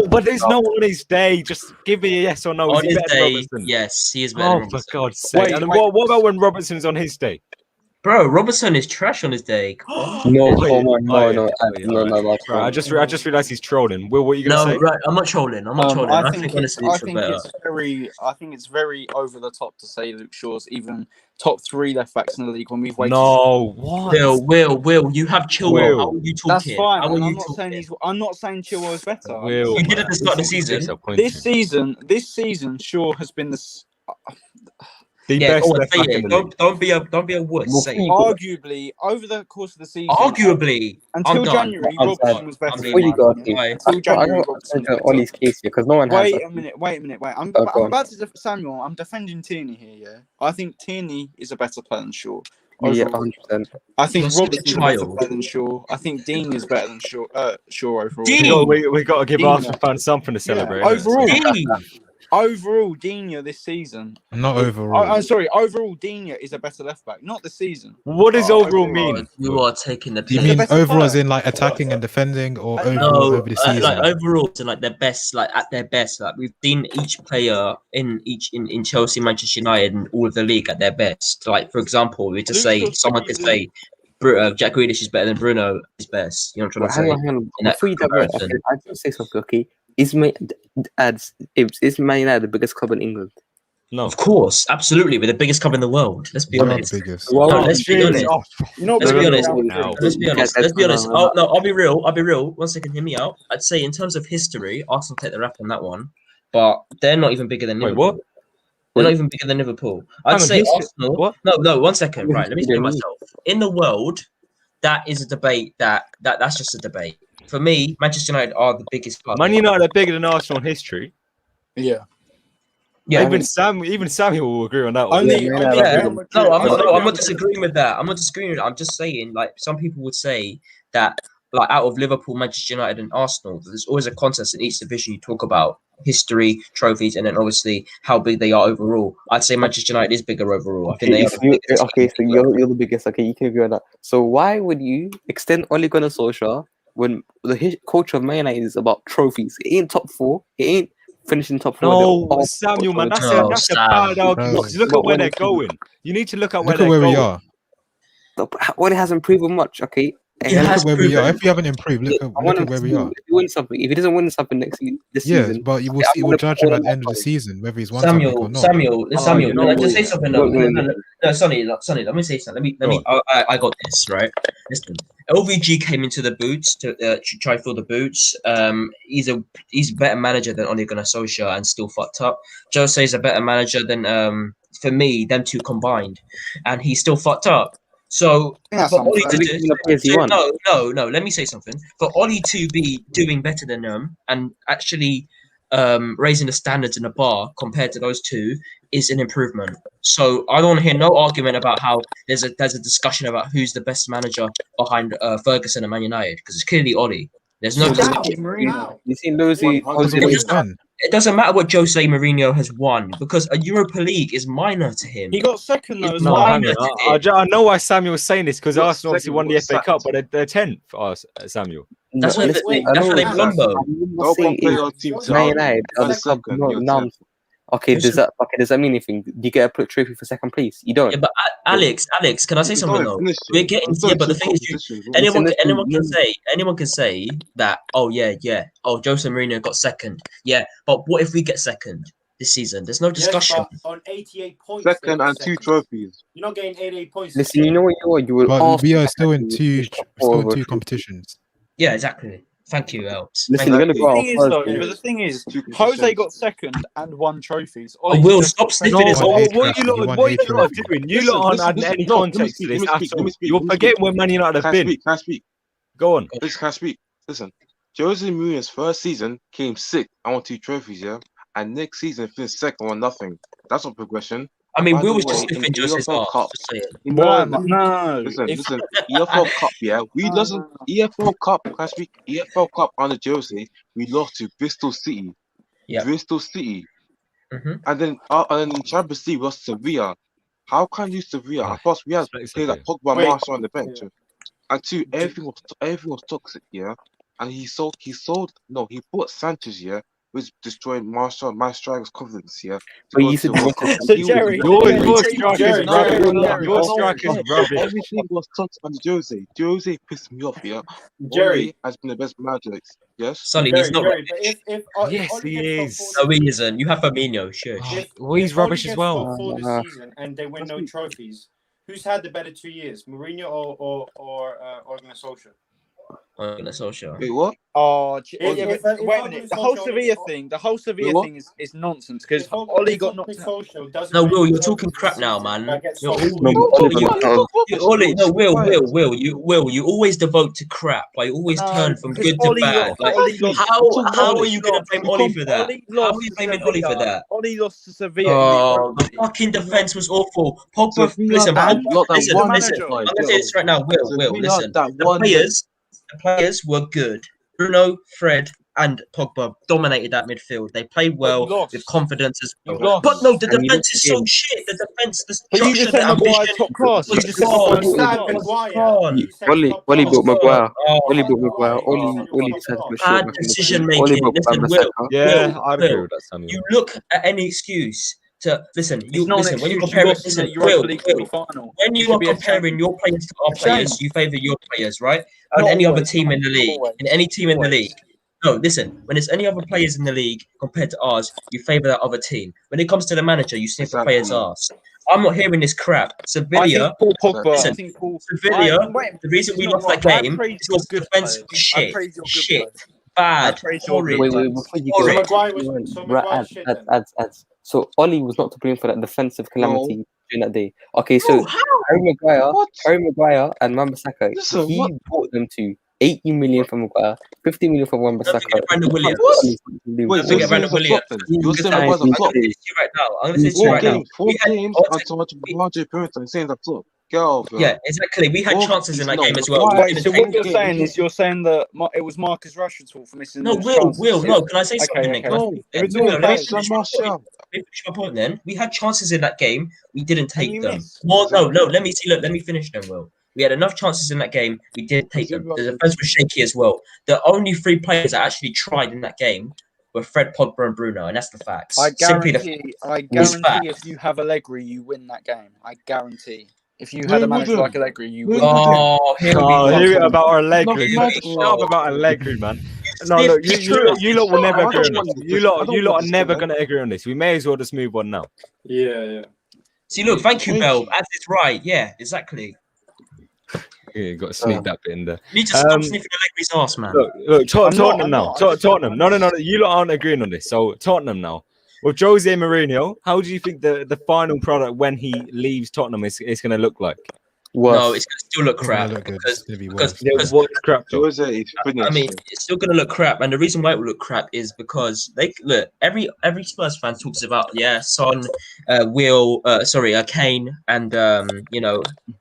S1: But there's no on his day. Just give me a yes or no.
S4: On his day,
S1: Robertson?
S4: yes, he is better than Robertson.
S1: For God's sake. What about when Robertson's on his day?
S4: Bro, Robertson is trash on his day.
S2: No.
S1: Right, I just realized he's trolling. Will, what are you gonna say?
S4: No, right, I'm not trolling. I think
S3: it's very over the top to say Luke Shaw's even top 3 left backs in the league when we've waited.
S1: No, what?
S4: Will, you have Chilwell. How are you talking?
S3: That's fine. I'm not saying Chilwell is better.
S1: Will,
S4: you did at the start of the season.
S3: This season, Shaw has been the.
S1: The
S4: Yeah,
S1: best
S4: go on,
S1: left
S4: say
S1: back in
S4: it.
S1: the league.
S4: Don't be a wuss.
S2: Well,
S4: Say
S2: who
S4: it.
S2: you got?
S3: Arguably, over the course of the season,
S4: Arguably,
S3: until
S4: I'm done.
S3: January,
S2: I'm
S3: Robertson
S2: sorry.
S3: was better.
S4: I
S3: in
S2: Who
S4: mean,
S3: my
S2: you got?
S3: opinion.
S4: why?
S3: Until January,
S2: I
S3: Robertson
S2: got
S3: was better.
S2: Ollie's case here because no one has.
S3: Wait a minute. I'm
S2: go on.
S3: about to Samuel. I'm defending Tierney here. Yeah, I think Tierney is a better player than Shaw.
S2: Yeah,
S3: Overall.
S2: 100%.
S3: I think
S4: You're such a
S3: Robertson's a better
S4: child.
S3: player than Shaw. I think Dean is better than Shaw. Shaw overall.
S4: Dean!
S1: We got to give
S3: Dean.
S1: Arsenal fans something to celebrate. innit?
S3: Overall,
S4: Dean!
S3: overall, Dina this season.
S6: Not overall.
S3: I'm sorry. Overall, Dina is a better left back, not the season.
S1: What does overall mean?
S4: Oh, you are taking the
S6: Do you
S3: He's the
S6: mean
S3: better
S6: overall as
S3: player.
S6: in like attacking and defending, or
S3: No,
S6: overall over the
S4: like
S6: season?
S4: overall to like their best, like at their best. Like we've seen each player in Chelsea, Manchester United, and all of the league at their best. Like for example, we just
S3: Luke
S4: say
S3: Shaw's
S4: someone
S3: pretty
S4: could say Jack Grealish is better than Bruno is best. You know what I'm
S2: But
S4: trying to say?
S2: hang on.
S4: In that
S2: Before you divert,
S4: comparison.
S2: okay, I just say something, okay? Is Man United the biggest club in England?
S1: No.
S4: Of course, absolutely, we're the biggest club in the world. Let's be
S6: You are the
S4: honest.
S6: biggest.
S2: Well,
S4: No, let's be honest.
S3: You know,
S4: Let's be honest.
S1: Now.
S4: Let's be honest.
S2: Guys,
S4: Let's be honest.
S2: no.
S4: Oh no, I'll be real. I'll be real. 1 second, hear me out. I'd say in terms of history, Arsenal take the rap on that one, but they're not even bigger than
S1: Wait,
S4: Liverpool.
S1: what?
S4: They're not even bigger than Liverpool. I'd
S1: Hang on,
S4: say
S1: history-
S4: Arsenal.
S1: what?
S4: No. 1 second. Right. Let me explain
S2: History.
S4: myself. In the world, that is a debate. That's just a debate. For me, Manchester United are the biggest club.
S1: Man United are bigger than Arsenal in history.
S3: Yeah.
S4: Yeah.
S1: Even Samuel will agree on that one.
S3: Only,
S2: Yeah,
S3: only
S2: yeah.
S3: Real Madrid-
S4: No, I'm
S3: only
S4: not.
S3: Real
S4: I'm not
S3: Madrid-
S4: disagreeing with that. I'm not disagreeing with that. I'm just saying, like, some people would say that, like, out of Liverpool, Manchester United, and Arsenal, there's always a contest in each division. You talk about history, trophies, and then obviously how big they are overall. I'd say Manchester United is bigger overall. I think they
S2: Okay,
S4: are.
S2: so
S4: the biggest team.
S2: you're the biggest. Okay, you can agree on that. So why would you extend Ole Gunnar Solskjaer when the culture of Man United is about trophies? It ain't top four. It ain't finishing top four.
S1: No,
S2: They're all-
S1: Samuel, man, that's
S4: No,
S1: a
S4: Sam.
S1: bad argument.
S6: Bro.
S1: Because look at where they're going. You need to look at where
S6: Look at
S1: they're
S6: where we
S1: going.
S6: are.
S2: Ole hasn't proven much. Okay,
S4: He
S6: Look
S4: has
S6: at where we are.
S4: proven-
S6: If we haven't improved, look at where we are.
S2: Win something. If he doesn't win something this
S6: Yeah,
S2: season,
S6: but you will
S2: I'm
S6: see. We'll
S2: gonna
S6: judge
S2: put
S6: him
S2: Ole
S6: at the end of the
S2: back.
S6: season whether he's won something or not.
S4: Samuel,
S1: Oh, you know
S4: can I just
S1: what?
S4: say something? No, Sonny, let me say something. Let me. I got this right. Listen, LVG came into the boots to try fill the boots. He's a better manager than Ole Gunnar Solskjaer and still fucked up. Jose is a better manager than for me, them two combined, and he's still fucked up. So
S3: That's
S4: for Oli
S3: unfair.
S4: to
S2: Look at the players he won.
S4: no. Let me say something. For Oli to be doing better than them and actually raising the standards in the bar compared to those two is an improvement. So I don't want to hear no argument about how there's a discussion about who's the best manager behind Ferguson and Man United because it's clearly Oli. There's no discussion.
S3: Mourinho.
S2: You seen those who
S6: Because of what he's done.
S4: It doesn't matter what Jose Mourinho has won because a Europa League is minor to him.
S3: He got second though as
S1: No,
S3: well.
S1: hang on. I know why Samuel's saying this because Arsenal obviously won the FA Cup, but they're 10th, Samuel.
S4: That's why
S2: listen,
S4: they
S2: I know
S4: blame Lombo.
S2: I'm not saying it's Man United are the club now. Okay, does that mean anything? Do you get a trophy for second place? You don't.
S4: Yeah, but Alex, can I say something though? We're getting but the thing is, anyone can say that. Oh yeah. Oh, Jose Mourinho got second. Yeah, but what if we get second this season? There's no discussion.
S5: Yes, on 88 points.
S7: Second and 2 trophies.
S5: You're not getting 88 points.
S2: Listen, you know what you are. You will.
S6: But we are
S2: Arsenal
S6: still in
S2: have
S6: two
S2: top four of a trophy.
S6: competitions.
S4: Yeah, exactly. Thank you, Elps.
S2: Listen,
S4: Thank
S2: you're gonna
S4: you.
S2: go
S3: The
S2: out
S3: thing is, though,
S2: first.
S3: but the thing is,
S7: Two
S3: Jose
S7: positions.
S3: got second and won trophies.
S4: I will stop sniffing
S1: No,
S4: his
S6: won
S4: arse.
S6: eight
S1: what
S6: trophies.
S1: you
S6: He won
S1: lot
S6: eight
S1: are
S6: trophies.
S1: doing? You lot aren't adding any context to this at all. You're forgetting where Man United have been.
S7: Can I speak?
S1: Go on.
S7: Can I speak? Listen, Jose Mourinho's first season came sixth. I won 2 trophies, yeah? And next season finished second, won nothing. That's not progression.
S4: I mean,
S7: By
S4: we
S7: the
S4: was
S7: way,
S4: just
S7: in
S4: sniffing
S7: the
S4: Jose's
S7: EFL
S4: arse.
S7: Cup,
S4: Just saying.
S3: No.
S7: Listen,
S3: If-
S7: EFL Cup, yeah? We doesn't EFL Cup, can I speak? EFL Cup under Jose, we lost to Bristol City.
S4: Yeah.
S7: Bristol City.
S4: Mhm.
S7: And then in Champions League we lost to Sevilla. How can you Sevilla?
S1: Ah,
S7: And plus we had
S1: it's
S7: players like
S1: okay.
S7: Pogba,
S5: Wait.
S7: Marshall on the bench. And two, everything was toxic, yeah. And he bought Sanchez, yeah, which destroyed Marshall, my striker's confidence, yeah.
S2: But you said you
S7: Work.
S2: wanted
S3: So
S7: He was-
S3: Jerry,
S1: Your
S3: Jerry,
S1: strike
S3: Jerry,
S1: is rubbish.
S3: Jerry,
S1: Your
S3: Jerry.
S1: strike is rubbish.
S7: Everything was toxic under Jose. Jose pissed me off, yeah.
S5: Jerry.
S7: Ole has been the best manager, yes.
S4: Sonny, he's not.
S5: Jerry, but if
S1: Yes,
S5: Ole
S1: he
S5: gets
S1: is.
S5: top four
S4: No, he
S5: this
S4: isn't. You have Firmino. Shush.
S1: Oh,
S5: If,
S1: well, he's
S5: if Ole
S1: rubbish as
S5: gets
S1: well.
S5: top four this season and they win no trophies, who's had the better 2 years, Mourinho or Ole Gunnar Solskjaer?
S4: on the social.
S7: Wait, what?
S3: Oh,
S5: If
S3: wait a
S5: Ole
S3: minute. The whole
S5: Solskjaer-
S3: Sevilla thing,
S7: Wait, what?
S3: is nonsense because
S5: If Ole
S3: Oli got knocked out.
S5: Solskjaer doesn't
S4: No,
S5: win
S4: Will,
S5: any
S4: you're talking
S5: trophies this
S4: crap now,
S5: season,
S4: man.
S5: that gets
S4: You're
S5: sold.
S2: No,
S4: you,
S2: Oliver
S4: you,
S2: knocked out.
S4: Oli, no, Will, you always devote to crap. Like, you always
S3: No,
S4: turn from
S3: because
S4: good to
S3: Oli
S4: bad.
S3: lost.
S4: Like,
S3: Oli lost.
S4: how are you going to blame Oli for that?
S3: Oli
S4: How are
S3: lost
S4: you
S3: to
S4: blaming Oli for
S3: Sevilla.
S4: that?
S3: Oli lost to Sevilla in the
S4: Oh,
S3: Europa
S4: the
S3: League.
S4: fucking defense was awful. Pogba,
S7: Sevilla
S4: listen,
S7: that
S3: And
S7: lot that
S3: he's the
S7: one
S3: manager.
S7: like,
S4: I'm gonna say this right now, Will,
S7: Sevilla
S4: listen.
S7: that
S4: The
S7: one
S4: players were good. Bruno, Fred, and Pogba dominated that midfield. They played well
S3: lost.
S4: with confidence as
S3: You
S4: well.
S3: lost.
S4: But no, the
S2: And you
S4: defense is so
S2: lost
S4: shit. The defense, the
S3: But you just
S4: structure,
S3: said
S4: the
S3: Maguire's
S4: ambition
S3: top class. You
S4: was
S3: just said
S4: gone.
S3: Maguire's
S5: You
S3: top
S5: said
S3: class.
S5: Maguire.
S4: gone.
S5: You said
S2: Oli
S5: top
S2: built
S5: class.
S2: Maguire.
S4: Oh,
S2: Oli built Maguire.
S5: Maguire,
S2: Oli
S5: you
S2: Oli
S5: said
S2: decided
S5: top
S2: to
S5: class.
S2: short
S4: bad
S2: back in the
S4: decision
S2: team. Oli
S4: making.
S2: built
S4: Listen, Will,
S2: Wan-Bissaka.
S1: Yeah, I'd agree
S4: Will,
S1: with that, Samuel.
S4: you look at any excuse to listen.
S3: It's
S4: You
S3: not an
S4: listen when you
S3: excuse.
S4: compare
S3: You
S4: it.
S3: lost in the
S4: Listen,
S3: Europa
S4: Will,
S3: League
S4: Will,
S3: semi-final.
S4: when
S3: You
S4: you
S3: should
S4: are
S3: be
S4: comparing
S3: ashamed.
S4: your players to our
S3: Ashamed.
S4: players, you favour your players, right? And
S3: Not
S4: any other
S3: always,
S4: team in the
S3: not
S4: league,
S3: always.
S4: in any team in the
S3: Always.
S4: league. No, listen. When it's any other players in the league compared to ours, you favour that other team. When it comes to the manager, you sniff the players'
S7: Exactly.
S4: ass. I'm not hearing this crap.
S3: I
S4: Sevilla,
S3: think Paul Pogba.
S4: listen,
S3: I think Paul.
S4: Sevilla.
S3: Wait,
S4: The reason
S3: this
S4: we
S3: is not
S4: lost that
S3: right. I
S4: game
S3: praise
S4: is
S3: your
S4: because the
S3: good
S4: defense
S3: players.
S4: was
S3: I
S4: shit,
S3: praise your good
S4: shit,
S3: players.
S4: bad,
S3: I praise your good
S4: horrid,
S2: Wait,
S3: players.
S2: before you
S5: So
S2: go,
S4: horrid.
S5: Maguire was
S2: Iwan,
S5: so
S2: Ra-
S5: Maguire's shit then.
S2: ads. So Oli was not to blame for that defensive calamity during that day. Okay,
S4: Bro,
S2: so
S4: how?
S7: What?
S2: Harry Maguire and Wan-Bissaka,
S7: Listen,
S2: he
S7: what?
S2: bought them to 80 million for Maguire, 50 million for
S4: Don't
S2: Wan-Bissaka.
S4: forget Brandon Williams.
S7: Wait,
S4: Don't
S7: you're
S4: forget
S7: saying
S4: Brandon
S7: it's a flop
S4: Williams.
S7: then?
S2: He
S7: You're saying
S2: signed
S7: Maguire's a
S2: me
S4: I'm
S7: flop?
S4: gonna say
S2: today.
S4: this to you right now. I'm gonna say this to you
S7: Four
S4: right now.
S7: games,
S4: We had
S7: and so much 100 points and saying that flop. Get out of here.
S4: yeah, exactly. We had
S7: Four
S4: chances
S7: games,
S4: in that
S7: no,
S4: game as well.
S7: Maguire
S4: We
S3: Wait,
S4: didn't
S3: so
S4: take
S3: what you're
S4: them.
S3: saying is you're saying that it was Marcus Rashford's fault for missing
S4: No,
S3: those
S4: Will,
S3: chances?
S4: no. Can I say
S3: Okay,
S4: something then? Can I
S3: okay.
S7: No,
S4: finish
S3: If
S4: it?
S3: it's
S4: No,
S3: all
S4: let me
S3: facts,
S4: finish my point. Let me finish my point then. We had chances in that game. We didn't
S3: and
S4: take
S3: you
S4: them.
S3: missed.
S4: More,
S7: exactly.
S4: no. Let me see. Look, let me finish them, Will. We had enough chances in that game. We didn't take them. The defense was shaky as well. The only three players that actually tried in that game were Fred, Pogba, and Bruno, and that's the facts.
S3: I
S4: Simply the
S3: guarantee
S4: fact.
S3: if you have Allegri, you win that game. I guarantee. If you
S7: Who
S3: had a
S7: would
S3: manager
S7: win?
S3: like Allegri, you
S7: Who
S3: win
S7: would
S3: that
S7: win?
S3: game.
S4: Oh, here we
S1: Oh,
S4: go.
S1: hear it about our Allegri.
S7: Nothing
S4: Here
S7: matters.
S4: we
S1: Shut up
S4: go.
S1: about Allegri, man. No,
S4: Sniff
S1: look,
S4: the truth.
S1: you lot will never
S7: I
S1: agree
S7: don't
S1: on
S7: want
S1: this.
S7: this. I don't
S1: You lot
S7: want
S1: are
S7: this,
S1: never
S7: man.
S1: going to agree on this. We may as well just move on now.
S5: Yeah.
S4: See, look, thank you,
S7: Thank
S4: Bell.
S7: you.
S4: As it's right. Yeah, exactly.
S1: Yeah, you got to sneak that bit in there.
S4: You need to stop sniffing Allegri's ass, man.
S1: Look,
S3: I'm
S1: Tottenham
S3: not.
S1: now.
S3: I just
S1: Tottenham.
S3: don't
S1: No. You lot aren't agreeing on this. So Tottenham now. With Jose Mourinho, how do you think the final product when he leaves Tottenham is going to look like?
S2: Worse.
S4: No, it's gonna still look
S6: It's gonna
S4: crap
S6: look good.
S4: because
S6: It's gonna be
S4: because
S6: worse.
S1: Yeah,
S4: because
S1: what's crap though?
S7: Jose is finished.
S4: I mean it's still gonna look crap, and the reason why it will look crap is because they look every Spurs fan talks about Son, Kane, and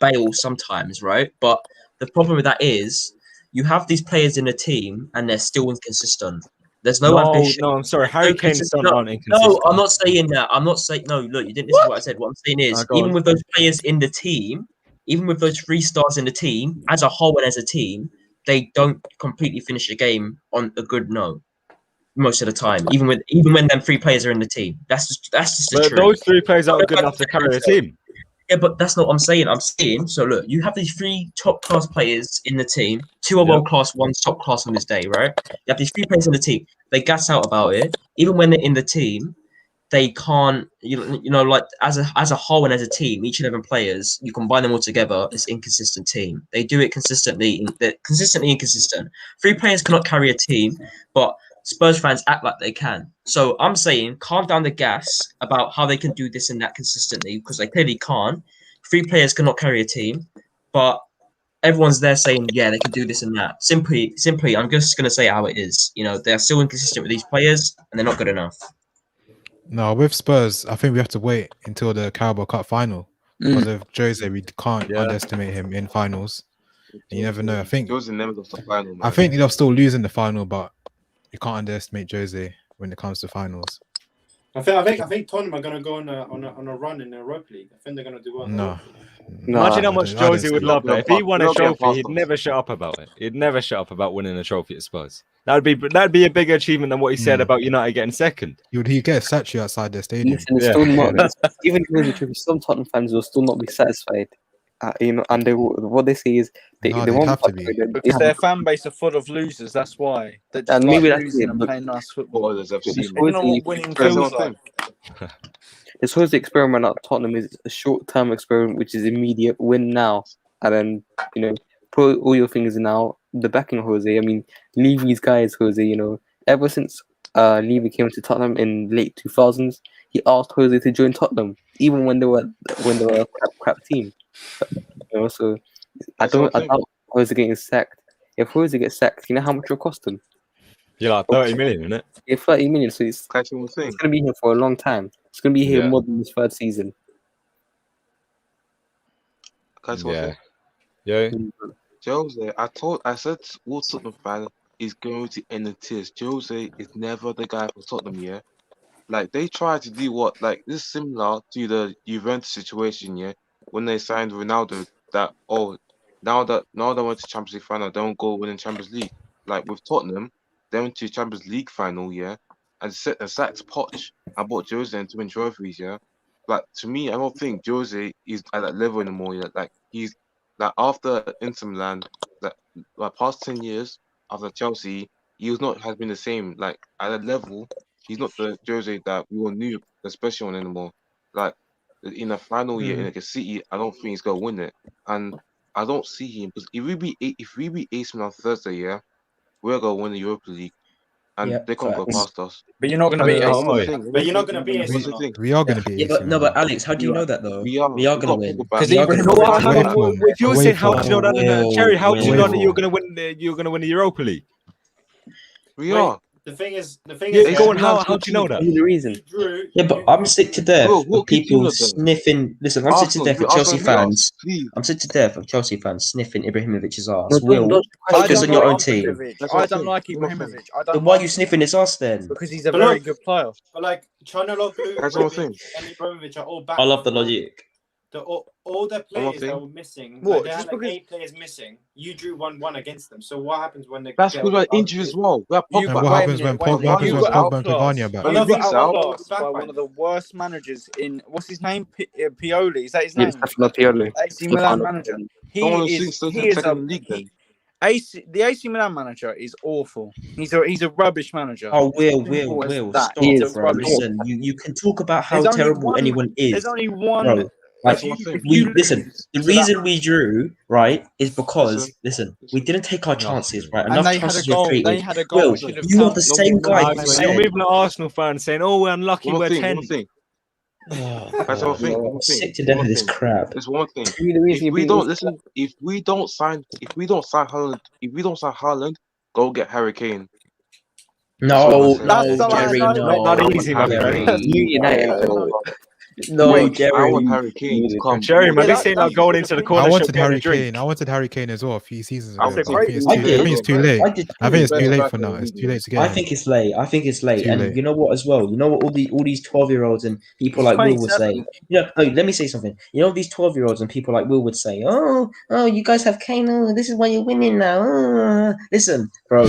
S4: Bale sometimes, right? But the problem with that is you have these players in the team and they're still inconsistent. There's no ambition.
S1: No, I'm sorry.
S4: There's
S1: Harry
S4: no
S1: Kane's
S4: consistent-
S1: son aren't
S4: No,
S1: inconsistent.
S4: I'm not saying that. I'm not saying no. Look, you didn't listen to what I said. What I'm saying is,
S1: Go
S4: even
S1: on.
S4: with those players in the team, even with those 3 stars in the team, as a whole and as a team, they don't completely finish the game on a good note most of the time. Even when them 3 players are in the team, that's just the
S1: But
S4: truth.
S1: those 3 players aren't good enough to carry a team.
S4: Yeah, but that's not what I'm saying. I'm saying, so look, you have these 3 top class players in the team. 2 are
S1: Yep.
S4: world class, 1's top class on this day, right? You have these 3 players in the team. They gas out about it. Even when they're in the team, they can't. Like as a whole and as a team, each 11 players, you combine them all together, it's inconsistent team. They do it consistently. They're consistently inconsistent. 3 players cannot carry a team, but Spurs fans act like they can. So I'm saying, calm down the gas about how they can do this and that consistently because they clearly can't. 3 players cannot carry a team, but everyone's there saying, yeah, they can do this and that. Simply, I'm just going to say how it is. They're still inconsistent with these players and they're not good enough.
S6: No, with Spurs, I think we have to wait until the Carabao Cup final because of Jose. We can't underestimate him in finals. And you never know. I think
S7: Jose never lost the final, man.
S6: I think they'll still lose in the final, but you can't underestimate Jose when it comes to finals.
S5: I think Tottenham are gonna go on a run in the Europa League. I think they're gonna do well.
S6: No.
S1: Imagine how much
S6: I don't
S1: Jose would
S6: see
S1: love
S7: it.
S1: that. If he won a
S7: We'll get
S1: trophy,
S7: past
S1: he'd
S7: us.
S1: never shut up about it. He'd never shut up about winning a trophy at Spurs. That'd be a bigger achievement than what he said about United getting second.
S6: He get a statue outside their stadium.
S2: Listen, it's still not. Even if some Tottenham fans will still not be satisfied. And what they say is they
S6: No, they'd
S2: won't
S6: have to be.
S3: Because their fan base are full of losers. That's why. They just
S2: And
S3: like
S2: maybe that's
S3: losing
S2: it,
S3: and
S2: but-
S3: playing nice football.
S7: Footballers have seen
S3: They don't know what winning feels like.
S2: It's always the experiment at Tottenham is a short-term experiment, which is immediate win now, and then put all your fingers in now, the backing of Jose. I mean, Levy's guys, Jose. You know, ever since Levy came to Tottenham in late 2000s, he asked Jose to join Tottenham, even when they were a crap team. You know, so I
S7: That's what I'm
S2: doubt Jose getting sacked. If Jose gets sacked, you know how much it'll cost him?
S1: You're like 30 million, isn't it?
S2: Yeah, 30 million. So it's
S7: Catch one thing.
S2: gonna be here for a long time. It's gonna be here
S1: Yeah.
S2: more than his third season.
S7: Catch one
S1: Yeah.
S7: thing.
S1: Yeah.
S7: Jose, I said all Tottenham fan is going to end in tears. Jose is never the guy for Tottenham, yeah. Like they try to do what like this is similar to the Juventus situation, yeah, when they signed Ronaldo. That now they went to Champions League final, they don't go winning Champions League. Like with Tottenham, they went to Champions League final, yeah, and sacked Poch and bought Jose and to win trophies, yeah. Like to me, I don't think Jose is at that level anymore. Yeah, like he's like after Inter Milan, like past 10 years after Chelsea, he was not has been the same. Like at that level, he's not the Jose that we all knew, the special one anymore. Like in the final year in like a City, I don't think he's gonna win it, and I don't see him because if we beat AC Milan Thursday, yeah, we're gonna win the Europa League, and
S4: Yeah,
S7: they can't go
S4: facts.
S7: past us.
S3: But you're not going to
S7: And
S3: beat
S1: Yeah,
S3: AC
S1: I'm
S7: one
S1: with
S3: Milan.
S7: thing,
S5: But you're not gonna beat
S7: one
S5: AC
S7: thing.
S6: We are going to be
S4: Yeah,
S6: AC
S4: but no, but
S6: Milan.
S4: Alex, how do you know that though?
S7: We are.
S4: We are
S7: We
S4: gonna
S7: got
S4: win.
S7: Pogba back.
S3: Because
S4: We are
S3: Ibrahim
S4: gonna
S1: But
S4: win.
S1: how
S6: Away
S1: do
S6: form.
S1: you, if you're
S6: Away
S1: saying how
S6: form.
S1: did you know that, Cherry? How did you
S6: Away
S1: know that
S6: form.
S1: you're gonna win the Europa League?
S7: We
S5: Wait,
S7: are.
S5: the thing is,
S1: Yeah,
S7: AC
S1: go on.
S7: Milan's
S1: How
S7: good
S1: do you know
S7: team.
S1: that?
S2: Here's the reason.
S5: you drew.
S4: Yeah, but I'm sick to death
S7: Bro,
S4: of
S7: what good team
S4: people
S7: are them?
S4: sniffing. Listen, I'm sick to
S7: Arsenal.
S4: death of
S7: Arsenal
S4: Chelsea
S7: beat us.
S4: fans.
S7: Please.
S4: I'm sick to death of Chelsea fans sniffing Ibrahimovic's
S2: No,
S4: ass. Will,
S2: don't
S3: I
S4: focus
S2: question
S3: don't
S4: on your
S3: like
S4: own team.
S3: Ibrahimovic.
S7: That's
S3: I
S7: what I'm
S3: don't
S7: saying.
S3: like
S7: That's what I'm saying.
S3: Ibrahimovic. I
S4: Then
S3: don't
S4: why are
S3: like
S4: you
S3: him
S4: sniffing his ass then?
S3: because he's a
S5: But
S3: very
S5: look,
S3: good player.
S5: but like Chanaloglu,
S7: That's what I'm
S5: Rebic,
S7: saying.
S5: and Ibrahimovic are all back
S4: I love the
S5: for
S4: logic.
S5: all the
S7: One more
S5: players that
S7: thing.
S5: were missing.
S3: What?
S5: Like they
S3: Just
S5: had like
S3: because
S5: 8 players missing. You drew 1-1 against them. So what happens when they
S7: That's
S5: get
S7: because
S5: all
S7: we're
S5: the other
S7: injured as
S5: players?
S7: well. We have
S3: you
S6: And
S7: Pogba
S6: what
S7: out.
S6: happens when
S3: wait a minute,
S6: What happens
S3: you
S6: when
S3: got
S6: Pogba and
S3: outclassed.
S6: Cavani are back?
S5: But
S3: You
S5: love
S3: got
S5: it, Salah was
S3: outclassed
S5: back
S3: by
S5: by
S3: one of the worst managers in what's his name? Pioli. Is that his
S2: Yeah,
S3: name?
S2: Stefano Pioli.
S3: AC Milan
S2: Stefano
S3: manager.
S2: Pioli.
S7: Someone
S3: He
S7: who's
S3: is.
S7: still
S3: He is a.
S7: second league then.
S3: The AC Milan manager is awful. He's a rubbish manager.
S4: Oh,
S3: Simple as
S4: Will,
S3: that.
S4: stop,
S2: He
S3: He's a
S2: is.
S4: bro.
S3: rubbish.
S4: Listen, you can talk about how
S3: There's only
S4: terrible
S3: one.
S4: anyone
S3: There's
S4: is,
S3: only one.
S4: bro. Like
S7: That's what I'm saying.
S3: If you
S4: listen,
S3: lose
S4: the
S3: to that
S4: reason we
S3: manager,
S4: drew, right, is because
S7: Listen.
S4: we didn't take our
S1: No.
S4: chances, right?
S3: and
S4: Enough
S3: they had a
S4: chances were
S3: goal. They
S4: created.
S3: had a goal.
S4: Will,
S3: It should have
S4: you are the
S3: counted.
S4: same guy who
S1: You're
S4: said,
S1: moving an Arsenal fan saying, "Oh, we're unlucky.
S7: One more
S1: We're
S7: thing.
S1: 10."
S7: One thing.
S4: oh,
S7: That's one
S4: God,
S7: thing.
S4: no,
S7: One
S4: I'm
S7: thing.
S4: sick to
S7: One
S4: death of this
S7: thing.
S4: crap.
S7: There's one thing.
S2: Maybe the reason
S7: If
S2: you're
S7: we
S2: being
S7: don't listen, if we don't sign Haaland, go get Harry Kane. That's all I'm
S4: No,
S7: gonna say.
S3: That's
S4: no,
S3: the last
S4: Jerry,
S3: argument.
S4: no,
S1: Not easy, my
S4: Jerry,
S1: friend.
S2: you United.
S4: no, no,
S7: Wait, I want
S4: Jerry.
S7: Harry Kane to come.
S1: Cherry, man,
S3: Yeah,
S1: this ain't like
S3: that's
S1: going
S3: good
S1: into the
S3: opinion.
S6: I
S1: corner shop
S6: wanted
S1: getting a
S6: Harry
S1: drink.
S6: Kane. I wanted Harry Kane as well a few seasons
S7: I
S6: ago.
S3: That's a
S6: But I
S3: great
S6: think it's
S4: I
S6: too. I
S4: did.
S6: think it's too late.
S4: I did
S6: I think it's
S4: too.
S6: too
S7: Best
S6: late
S7: back
S6: for
S7: in the
S6: now. It's
S7: league,
S6: too
S7: man.
S6: late to get
S4: I
S6: him.
S4: think it's late. I think it's late.
S6: Too
S4: And
S6: late.
S4: you know what as well? You know what all these 12-year-olds and people
S3: He's
S4: like Will would
S3: 27.
S4: say? You know, let me say something. You know these 12-year-olds and people like Will would say, "Oh, you guys have Kane. Oh, this is why you're winning now." Oh. Listen, bro,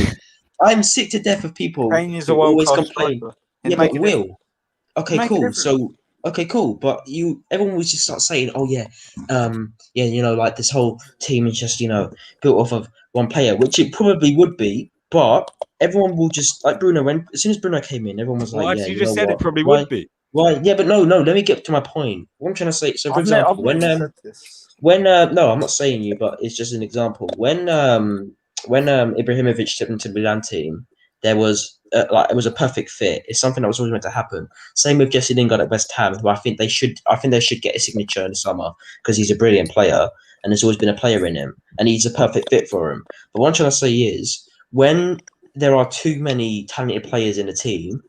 S4: I'm sick to death of people
S3: Kane is a
S4: who
S3: world
S4: always
S3: class
S4: complain.
S3: striker. He'd
S4: Yeah,
S3: make
S4: but
S3: a difference.
S4: Will, okay,
S3: Make a
S4: cool.
S3: difference.
S4: So, okay, cool. But everyone would just start saying, "Oh yeah, yeah, you know, like this whole team is just built off of one player," which it probably would be. But everyone will just like Bruno. When as soon as Bruno came in, everyone was like,
S1: What?
S4: "Yeah,
S1: You
S4: you know
S1: just said it
S4: what?
S1: probably
S4: Why?
S1: would be.
S4: Why? Yeah, but no. Let me get to my point. What I'm trying to say. So, for
S3: I've
S4: example, when
S3: never said this.
S4: no, I'm not saying you, but it's just an example. When Ibrahimovic stepped into the Milan team, there was like it was a perfect fit. It's something that was always meant to happen. Same with Jesse Lingard at West Ham, who I think they should get a signature in the summer because he's a brilliant player and there's always been a player in him and he's a perfect fit for him. But what I'm trying to say is when there are too many talented players in a team,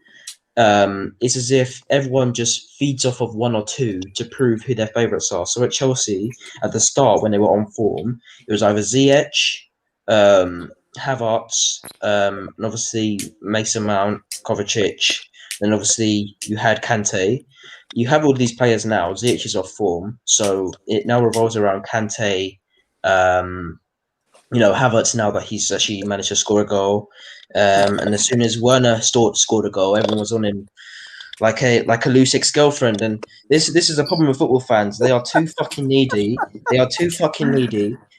S4: it's as if everyone just feeds off of one or two to prove who their favourites are. So at Chelsea, at the start when they were on form, it was either Ziyech, Havertz, and obviously Mason Mount, Kovacic. Then obviously you had Kante. You have all these players now. Ziyech is off form, so it now revolves around Kante. Havertz now that he's actually managed to score a goal. And as soon as Werner scored a goal, everyone was on him like a loose ex-girlfriend. And this is a problem with football fans. They are too fucking needy.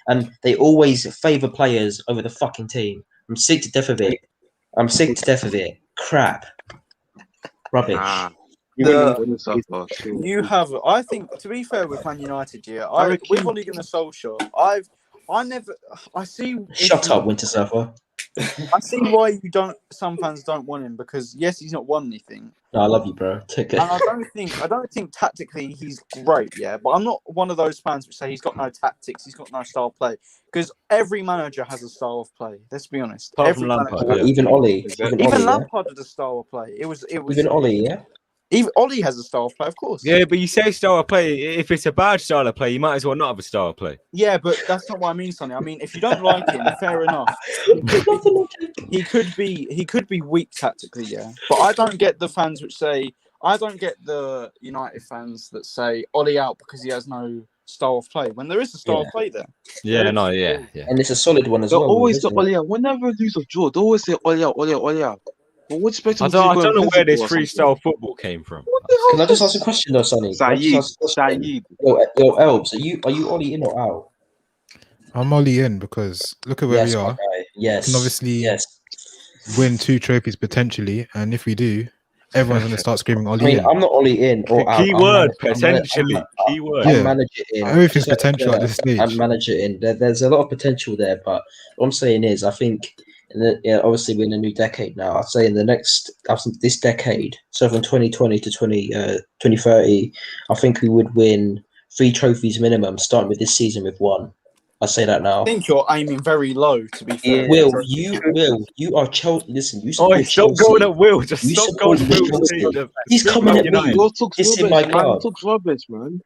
S4: And they always favour players over the fucking team. I'm sick to death of it. Crap. Rubbish.
S7: Nah,
S3: The-
S7: win yourself, bro. Chill.
S3: You have, I think, to be fair with Man United, yeah,
S7: Harry
S3: with
S7: Kane.
S3: Ole Gunnar Solskjaer, I see.
S4: Shut up, Winter Surfer.
S3: I see why some fans don't want him because yes, he's not won anything.
S4: No, I love you, bro. Take it.
S3: And I don't think tactically he's great, yeah. But I'm not one of those fans who say he's got no tactics, he's got no style of play. Because every manager has a style of play. Let's be honest.
S1: Apart
S3: Every
S1: from Lampard,
S3: manager-
S1: yeah.
S4: Even Ollie.
S3: even Lampard had a style of play. It was.
S4: Even Ollie, yeah.
S3: Even Ollie has a style of play, of course.
S1: Yeah, but you say style of play. If it's a bad style of play, you might as well not have a style of play.
S3: Yeah, but that's not what I mean, Sonny. I mean, if you don't like him, fair enough. He could be weak tactically, yeah. But I don't get the fans which say I don't get the United fans that say Ollie out because he has no style of play when there is a style of play there.
S1: Yeah, no, yeah.
S4: And it's a solid one as
S7: They
S4: well.
S7: always
S4: isn't
S7: say
S4: it?
S7: Ollie out. Whenever I lose a draw, they always say Ollie out, Ollie out, Ollie out. But what expect
S1: I
S7: him
S1: don't
S7: to go
S1: know where this
S7: physical or
S1: freestyle football came from.
S4: Can I just ask a question though, Sonny? Can I just
S7: Saeed,
S4: ask a question?
S7: Saeed.
S4: Yo, Elves, are you Ollie in or out?
S6: I'm only in because look at where
S4: Yes,
S6: we
S4: my
S6: are.
S4: guy. Yes.
S6: And obviously,
S4: yes.
S6: win 2 trophies potentially, and if we do, everyone's going to start screaming
S4: I
S6: Ollie
S4: mean,
S6: in.
S4: I'm not Ollie in or out.
S1: Key word, potentially. Key word.
S6: Yeah.
S4: I'm manager in.
S6: Everything's
S4: Just
S6: potential at this stage.
S4: I'm manager in. There's a lot of potential there, but what I'm saying is, I think, obviously we're in a new decade now. I'd say in this decade, so from 2020 to 2030, I think we would win 3 trophies minimum, starting with this season with 1. I say that now.
S3: I think you're aiming very low, to be fair.
S2: Yeah.
S4: You are Chelsea. Listen, you
S1: Oh,
S4: support
S1: stop
S4: Chelsea.
S1: going at Will. Just
S4: You
S1: stop
S4: support
S1: going at Will.
S4: Chelsea. He's coming at me.
S7: Your talks
S4: This is
S7: rubbish,
S4: my
S7: man.
S4: club.
S7: Talks rubbish, man.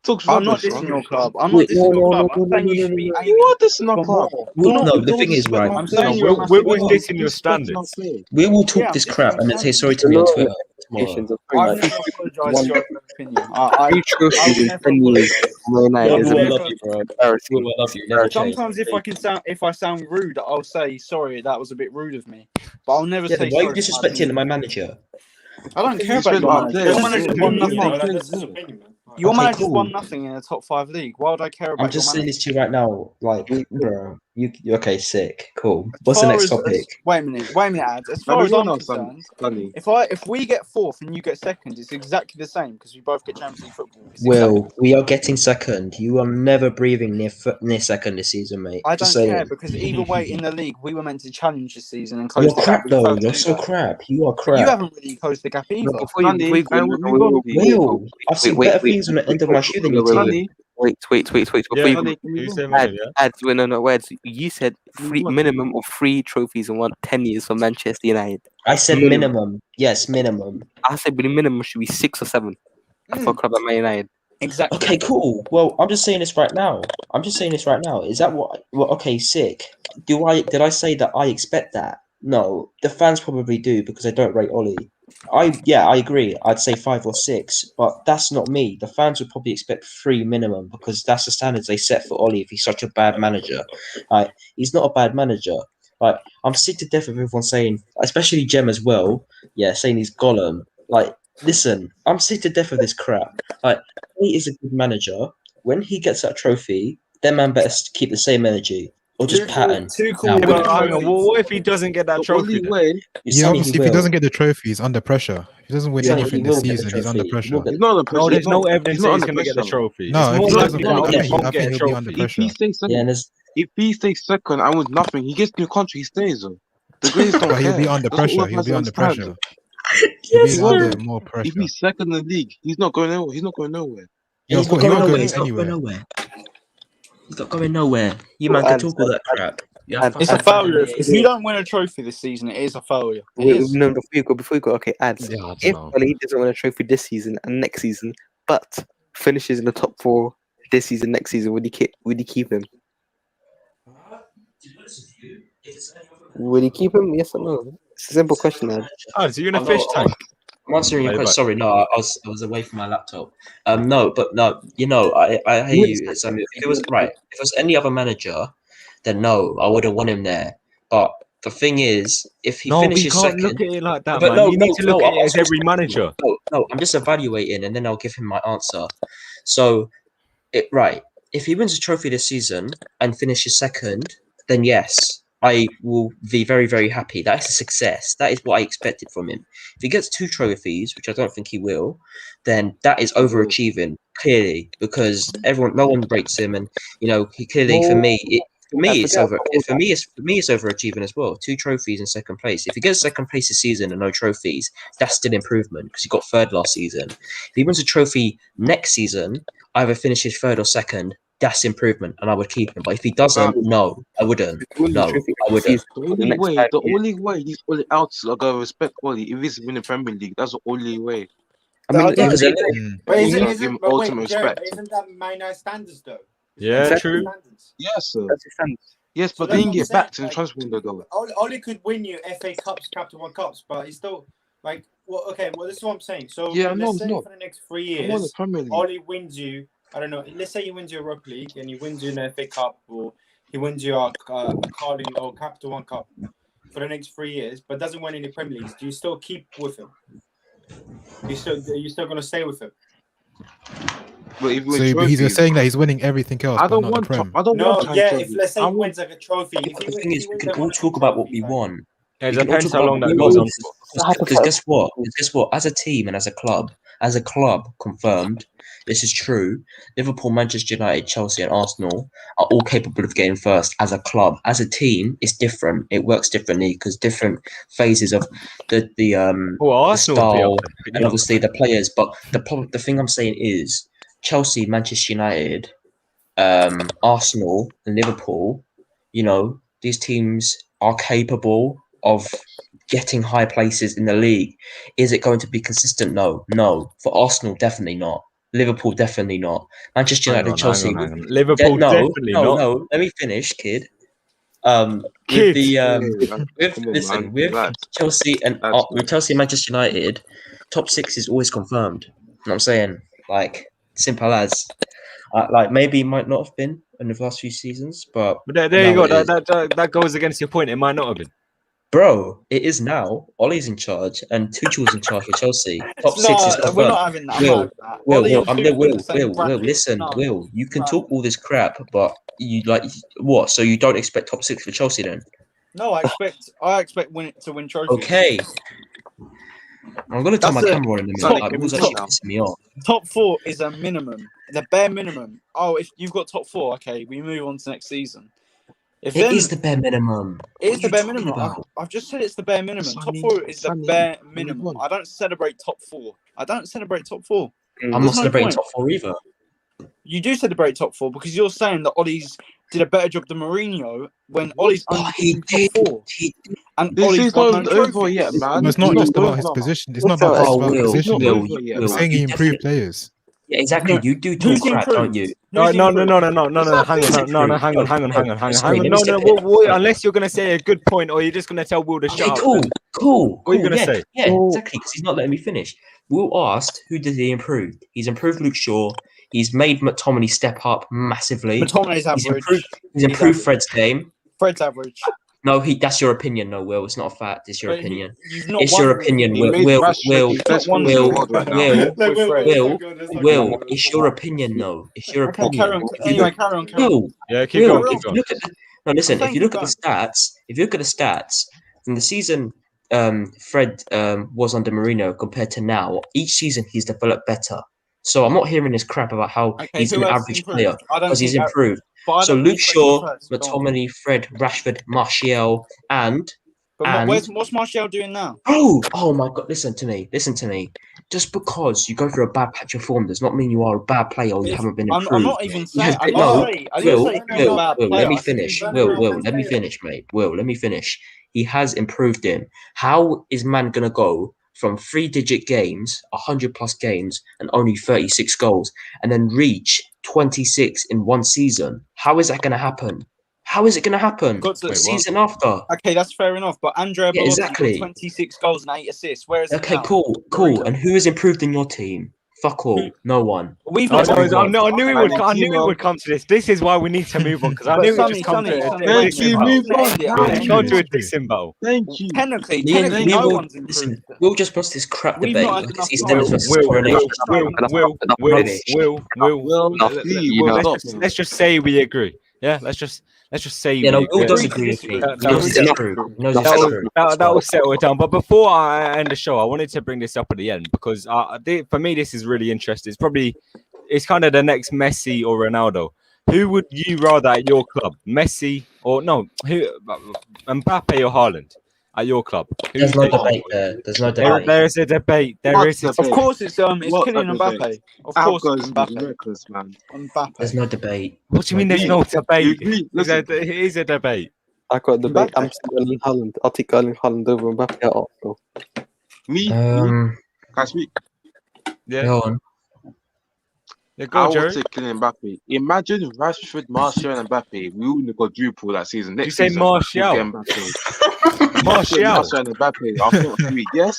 S7: Talks
S3: I'm not
S7: rubbish,
S3: dissing
S7: man.
S3: your club. I'm not
S4: Wait,
S3: dissing your club. I'm saying you should be aiming
S7: What this in our
S3: for
S7: club?
S3: more.
S4: No, the
S7: Don't
S4: thing is,
S7: disrespect
S4: right.
S7: our
S3: I'm
S7: players.
S3: saying you're a massive
S1: Will was
S3: club.
S1: dissing your
S7: Disrespecting our
S1: standards.
S7: players.
S4: We will talk
S3: Yeah,
S4: this
S3: I'm
S4: crap
S3: dissing
S4: and
S3: your
S4: then say
S3: standards.
S4: sorry to me on Twitter tomorrow.
S2: Expectations of
S3: I
S2: three,
S3: apologise for your opinion. I
S2: 3 trophies in
S3: never
S2: 10 years. Man United
S3: I
S2: is
S3: will
S4: Will, I
S3: never-
S4: love you, bro.
S2: embarrassing.
S4: Will, I love you. Never change.
S3: Sometimes if I sound rude, I'll say sorry. That was a bit rude of me. But I'll never
S4: Yeah,
S3: say
S4: then why are you
S3: sorry. for my
S4: disrespecting
S3: opinion.
S4: my manager?
S3: I don't care
S7: He's
S3: about
S7: been
S3: your
S7: our
S3: manager.
S7: players.
S3: Your manager's won nothing.
S5: That's his opinion, man.
S3: Your
S4: Okay,
S3: manager's
S4: cool.
S3: won nothing in a top 5 league. Why would I care about
S4: I'm just
S3: your
S4: saying
S3: manager?
S4: this to you right now. Like, bro, you okay? Sick, cool. What's
S3: As
S4: the
S3: far
S4: next
S3: as-
S4: topic?
S3: Wait a minute, ads. As
S7: Now,
S3: far
S7: we
S3: as
S7: all
S3: I'm
S7: know
S3: concerned,
S7: Sonny.
S3: if we get 4th and you get 2nd, it's exactly the same because we both get Champions League football. It's
S4: Will, we are getting second. You are never breathing near second this season, mate.
S3: I
S4: Just
S3: don't
S4: saying.
S3: care because either way in the league we were meant to challenge this season and
S4: You're
S3: close the
S4: crap
S3: gap. We
S4: though.
S3: failed to
S4: You're
S3: do
S4: so
S3: that.
S4: crap. You are
S3: You
S4: crap.
S3: haven't really closed the gap either.
S2: No, before you
S7: Sonny,
S2: go,
S7: we will be.
S4: Will, I've seen better things on the end of my shoe than your team.
S7: Sonny,
S2: wait. Before
S1: Yeah,
S2: you
S7: Sonny, can we
S1: you
S7: go?
S1: say minimum, yeah?
S2: wait, no, words. You said minimum of 3 trophies in 10 years for Manchester United.
S4: I said minimum. Yes, minimum.
S2: I said the minimum should be 6 or 7 for a club like Man United.
S3: Exactly.
S4: Okay, cool. Well, I'm just saying this right now. Is that what? Well, okay, sick. Did I say that I expect that? No, the fans probably do because they don't rate Ollie. I agree. I'd say 5 or 6, but that's not me. The fans would probably expect 3 minimum because that's the standards they set for Ollie. If he's such a bad manager, he's not a bad manager. Like, I'm sick to death of everyone saying, especially Jem as well. Yeah, saying he's Gollum. Like, listen, I'm sick to death of this crap. Like, he is a good manager. When he gets that trophy, that man better keep the same energy or just pattern.
S3: Too cool.
S4: Now,
S1: Yeah, but hang on, well, what if he doesn't get that
S7: The
S1: trophy?
S7: only
S1: then?
S7: way
S6: Yeah,
S4: Sonny,
S6: obviously, if he doesn't get the trophy, he's under pressure. If he doesn't win
S4: Sonny,
S6: anything
S4: he
S6: this
S4: will get the
S6: season, he's under
S4: trophy. He
S6: pressure.
S4: will get
S7: he's not under pressure.
S1: No, there's no
S7: He's
S1: evidence
S7: not
S1: that he's
S7: under
S1: going to get the
S7: pressure.
S1: trophy.
S6: No,
S1: It's
S6: if
S1: more
S6: he
S1: likely
S6: doesn't
S1: that
S6: win,
S1: Ollie
S6: I think
S1: won't get a
S6: he'll be under
S1: trophy.
S7: If he
S6: pressure.
S7: stays second,
S4: Yeah, and there's
S7: if he stays second and wins nothing, he gets new contract. He stays. Though. The Glazers don't
S6: But he'll
S7: care.
S6: be under
S7: That's what all
S6: pressure.
S7: of
S6: He'll
S7: us
S6: be under
S7: understand.
S6: pressure. He'll
S4: Yes,
S6: be
S7: won't.
S6: under more
S7: If
S6: pressure.
S7: he's second in the league, he's not going nowhere. He's not going nowhere.
S6: Yeah,
S4: he's
S6: of
S4: not
S6: course, he
S4: going
S6: won't go
S4: nowhere. He's not going
S6: anywhere.
S4: nowhere. He's not going nowhere. You man can talk all that crap.
S3: It's a failure. If you don't win a trophy this season, it is a failure. It
S2: Wait,
S3: is.
S2: no, before you go, okay, ads.
S1: Yeah, I don't
S2: If
S1: know.
S2: Ollie doesn't win a trophy this season and next season, but finishes in the top 4 this season, next season, would you keep him? Would you keep him? Yes or no? It's a simple question, man.
S1: Oh, so you're in a fish tank?
S4: I'm answering your
S1: Way
S4: question.
S1: back.
S4: Sorry, no, I was away from my laptop. No, you know, I hear you. If it was right, if it was any other manager, then no, I would have won him there. But the thing is, if he
S1: No, we
S4: finishes
S1: can't
S4: second,
S1: look at it like that,
S4: But
S1: man.
S4: no,
S1: You need to look at it as every manager.
S4: No, I'm just evaluating, and then I'll give him my answer. So, if he wins a trophy this season and finishes second, then yes, I will be very, very happy. That is a success. That is what I expected from him. If he gets 2 trophies, which I don't think he will, then that is overachieving. clearly, because no one rates him, and he clearly for me. It's overachieving as well. 2 trophies in second place. If he gets second place this season and no trophies, that's still improvement because he got third last season. If he wins a trophy next season, either finishes third or second, that's improvement, and I would keep him. But if he doesn't, no, I wouldn't. No, I wouldn't.
S7: The only way these Ollie outs are gonna respect Ollie if he's winning Premier League. That's the only way.
S2: I mean,
S4: Yeah, because
S5: But
S7: He's
S5: isn't,
S7: gonna give him
S5: but wait,
S7: ultimate
S5: Jerry,
S7: respect.
S5: but isn't that My Nice standards though?
S1: Yeah,
S5: Isn't that
S1: true.
S5: standards?
S7: Yes, sir.
S2: that's his sense.
S7: Yes,
S5: So
S7: but
S5: that's
S7: they
S5: what
S7: didn't
S5: I'm
S7: get back to
S5: saying,
S7: the transfer window though.
S5: Oli could win you FA Cups, Captain One Cups, but he's still like, well, okay, well, this is what I'm saying. So
S7: Yeah, no,
S5: let's
S7: it's
S5: say
S7: not.
S5: for the next 3
S7: I won the
S5: years,
S7: Premier League.
S5: Oli wins you. I don't know. Let's say he wins you Europa League and he wins you an FA Cup, or he wins you a Carling or Capital One Cup for the next 3 years, but doesn't win any Premier Leagues. Do you still keep with him? Are you still gonna stay with him?
S7: But if we
S6: So
S7: win
S6: he's
S7: trophies,
S6: saying that he's winning everything else,
S7: I
S6: but
S7: don't
S6: not the
S7: want.
S6: Prem.
S7: I don't
S5: No,
S7: want.
S5: yeah.
S7: trophies.
S5: If let's say
S7: I
S5: he
S7: want.
S5: wins like a trophy,
S4: The thing is, we can all
S5: one
S4: talk about what we
S5: trophy,
S4: want.
S1: Yeah, it
S4: We can all
S1: depends
S4: talk
S1: how
S4: about
S1: long
S4: what
S1: that
S4: we
S1: goes
S4: want.
S1: on for.
S4: Because guess what? As a team and as a club, confirmed, this is true. Liverpool, Manchester United, Chelsea, and Arsenal are all capable of getting first as a club. As a team, it's different. It works differently because different phases of the
S1: Well,
S4: the
S1: Arsenal would be up
S4: style
S1: there, pretty
S4: and
S1: up
S4: obviously
S1: there.
S4: the players. But the thing I'm saying is Chelsea, Manchester United, Arsenal, and Liverpool. These teams are capable of getting high places in the league. Is it going to be consistent? No. For Arsenal, definitely not. Liverpool, definitely not. Manchester
S1: Hang
S4: United and
S1: on,
S4: Chelsea.
S1: hang on. Liverpool definitely not.
S4: No. Let me finish, kid.
S1: Kid.
S7: Come on, man. Relax.
S4: Chelsea and
S7: That's
S4: with Chelsea and Manchester United, top 6 is always confirmed. You know what I'm saying? Like simple as. Like maybe it might not have been in the last few seasons, but
S1: But there you
S4: now
S1: go.
S4: it is.
S1: That goes against your point. It might not have been.
S4: Bro, it is now. Ollie's in charge and Tuchel's in charge for Chelsea. Top 6 is
S3: No, we're
S4: confirmed.
S3: not having that. I'm not having that. Ollie and Tuchel in the same bracket.
S4: Listen,
S3: No.
S4: Will, you can
S3: No.
S4: talk all this crap, but you like what? So you don't expect top 6 for Chelsea then?
S3: No, I expect to win trophies.
S4: Okay. I'm gonna turn my
S3: That's it.
S4: camera on in a minute.
S7: Sonny,
S4: Like,
S7: can we
S4: Will's
S7: talk
S4: actually
S7: now?
S4: pissing me off.
S3: Top 4 is a minimum, the bare minimum. Oh, if you've got top 4, okay, we move on to next season. If
S4: It is the bare minimum.
S3: it is
S4: What
S3: the
S4: are
S3: bare
S4: you talking
S3: minimum.
S4: about?
S3: I've just said it's the bare minimum. Top
S7: Sonny,
S3: 4 is the
S7: Sonny,
S3: bare
S7: move
S3: minimum.
S7: on.
S3: I don't celebrate top 4. I don't celebrate top 4.
S4: I'm
S3: There's
S4: not
S3: no
S4: celebrating
S3: point.
S4: top 4 either.
S3: You do celebrate top 4 because you're saying that Ollie's did a better job than Mourinho when Ollie's only
S4: He
S3: in
S4: did.
S3: top 4
S4: He did.
S3: and
S7: This
S3: Ollie's won no
S7: season's over
S3: trophies.
S7: yet, man.
S6: But it's not
S7: It's
S6: just about his
S7: over.
S6: position. It's not
S2: It's
S6: about
S2: not-
S6: just
S4: Oh,
S6: about
S4: Will,
S6: position.
S7: not
S4: Will,
S7: over
S4: you-
S7: yet,
S6: I'm
S4: Will,
S7: man.
S6: saying he
S4: you
S6: improved
S4: definitely-
S6: players.
S4: Yeah, exactly. You do talk
S3: Who's
S4: crap, don't you?
S1: No,
S3: Who's
S1: hang on.
S3: improved?
S1: Hang on. No, unless you're gonna say a good point, or you're just gonna tell Will to shut
S4: Okay,
S1: up.
S4: cool.
S1: What are you gonna
S4: yeah,
S1: say?
S4: Yeah,
S2: Oh.
S4: exactly. Because he's not letting me finish. Will asked, who did he improve? He's improved Luke Shaw. He's made McTominay step up massively.
S3: McTominay's
S4: He's
S3: average.
S4: He's improved Fred's game.
S3: Fred's average.
S4: No, that's your opinion. No, Will, it's not a fact. It's your
S3: But
S4: opinion.
S3: you've not
S4: It's
S3: won
S4: your
S3: anything.
S4: opinion.
S7: He
S4: Will,
S7: made
S4: Will,
S7: Rashford
S4: Will,
S7: the best
S3: Will,
S7: winger in the world right now.
S4: Will,
S3: With Fred.
S4: Will, it's your opinion. No, it's your
S3: Okay,
S4: opinion.
S3: carry on.
S4: If you
S3: Anyway,
S4: look-
S3: carry on.
S4: Will,
S1: Yeah, keep
S4: Will,
S1: going.
S4: if you look at no, listen.
S3: Thank
S4: If you
S3: you,
S4: look at the stats, from the season Fred was under Mourinho compared to now, each season he's developed better. So I'm not hearing this crap about how
S3: Okay,
S4: he's
S3: who
S4: an
S3: else
S4: average
S3: improved?
S4: player
S3: I don't
S4: because he's
S3: think
S4: improved.
S3: But I
S4: So
S3: don't
S4: Luke
S3: think Fred's the
S4: Shaw,
S3: first. Go on.
S4: McTominay, Fred, Rashford, Martial, and
S3: But what's Martial doing now?
S4: oh my God! Listen to me. Just because you go through a bad patch of form does not mean you are a bad player or you haven't been improved.
S3: I'm not even saying. I
S4: No,
S3: didn't say he's a bad
S4: Will,
S3: player.
S4: let me
S3: I said
S4: finish.
S3: he's
S4: Will,
S3: improved.
S4: let me finish, mate. Will, let me finish. He has improved him. How is man gonna go from 3-digit games, 100 plus games, and only 36 goals, and then reach 26 in one season? How is that gonna happen? How is it gonna happen?
S3: Got to-
S4: The
S1: Wait,
S4: season after.
S3: Okay, that's fair enough. But Andrea
S4: Yeah,
S3: Belotti
S4: exactly.
S3: got 26 goals and 8 assists. Where is he
S4: Okay,
S3: now?
S4: cool.
S3: Mourinho.
S4: And who has improved in your team? Fuck all.
S3: Who-
S4: No one.
S3: We've
S1: I
S3: not.
S1: knew it would. I knew it would come to this. This is why we need to move on because I
S3: But
S1: knew it would
S3: Sonny,
S1: just come to
S3: Sonny,
S1: a
S3: Sonny,
S1: dissing
S7: Thank you,
S1: battle.
S7: move on.
S1: Yeah, it's gone to a dissing battle.
S7: Thank you.
S3: Technically,
S4: Me and
S3: no
S4: Will,
S3: one's improved.
S4: listen, Will just wants this crap
S3: We've
S4: debate
S3: not had
S4: like
S3: enough
S4: it's
S3: time.
S4: EastEnders versus
S1: Will,
S4: Coronation.
S1: let's just say we agree. Yeah, let's just say
S4: Yeah, no,
S1: we
S4: Will
S1: agree.
S4: does agree with me.
S1: That-
S4: He knows
S1: that-
S4: it's true. He knows it's true.
S1: That will settle it down. But before I end the show, I wanted to bring this up at the end because for me, this is really interesting. it's kind of the next Messi or Ronaldo. Who would you rather at your club, Messi or no? Who Mbappe or Haaland at your club? Who
S4: There's
S1: you
S4: no
S1: taking?
S4: debate there. There's no
S1: There,
S4: debate.
S1: there is a debate. There
S7: What
S1: is a
S3: Of
S7: debate?
S3: course, it's
S7: What a
S3: Kylian
S7: debate?
S3: Mbappe. Of course, it's
S7: Algo's
S3: Mbappe.
S7: reckless, man.
S4: There's
S3: Mbappe.
S4: no debate.
S1: What do you mean? There's
S7: Me,
S1: no
S7: you
S1: debate.
S7: agree? Listen,
S1: It is a debate.
S2: I got a debate. I'm
S3: Mbappe.
S2: still Erling Haaland. I'll take Erling Haaland over Mbappe at Arsenal.
S7: me,
S4: Um,
S7: can I speak?
S1: Yeah.
S4: go on.
S1: Yeah,
S7: I
S1: go on,
S7: would
S1: Jerry.
S7: take Kylian Mbappe. Imagine Rashford, Martial, and Mbappe. We wouldn't have quadruple that season.
S1: Did you
S7: Next
S1: say
S7: season, we'll
S1: Martial?
S7: get Mbappe. Rashford,
S1: Martial.
S7: Martial, and Mbappe. Our front three, yes.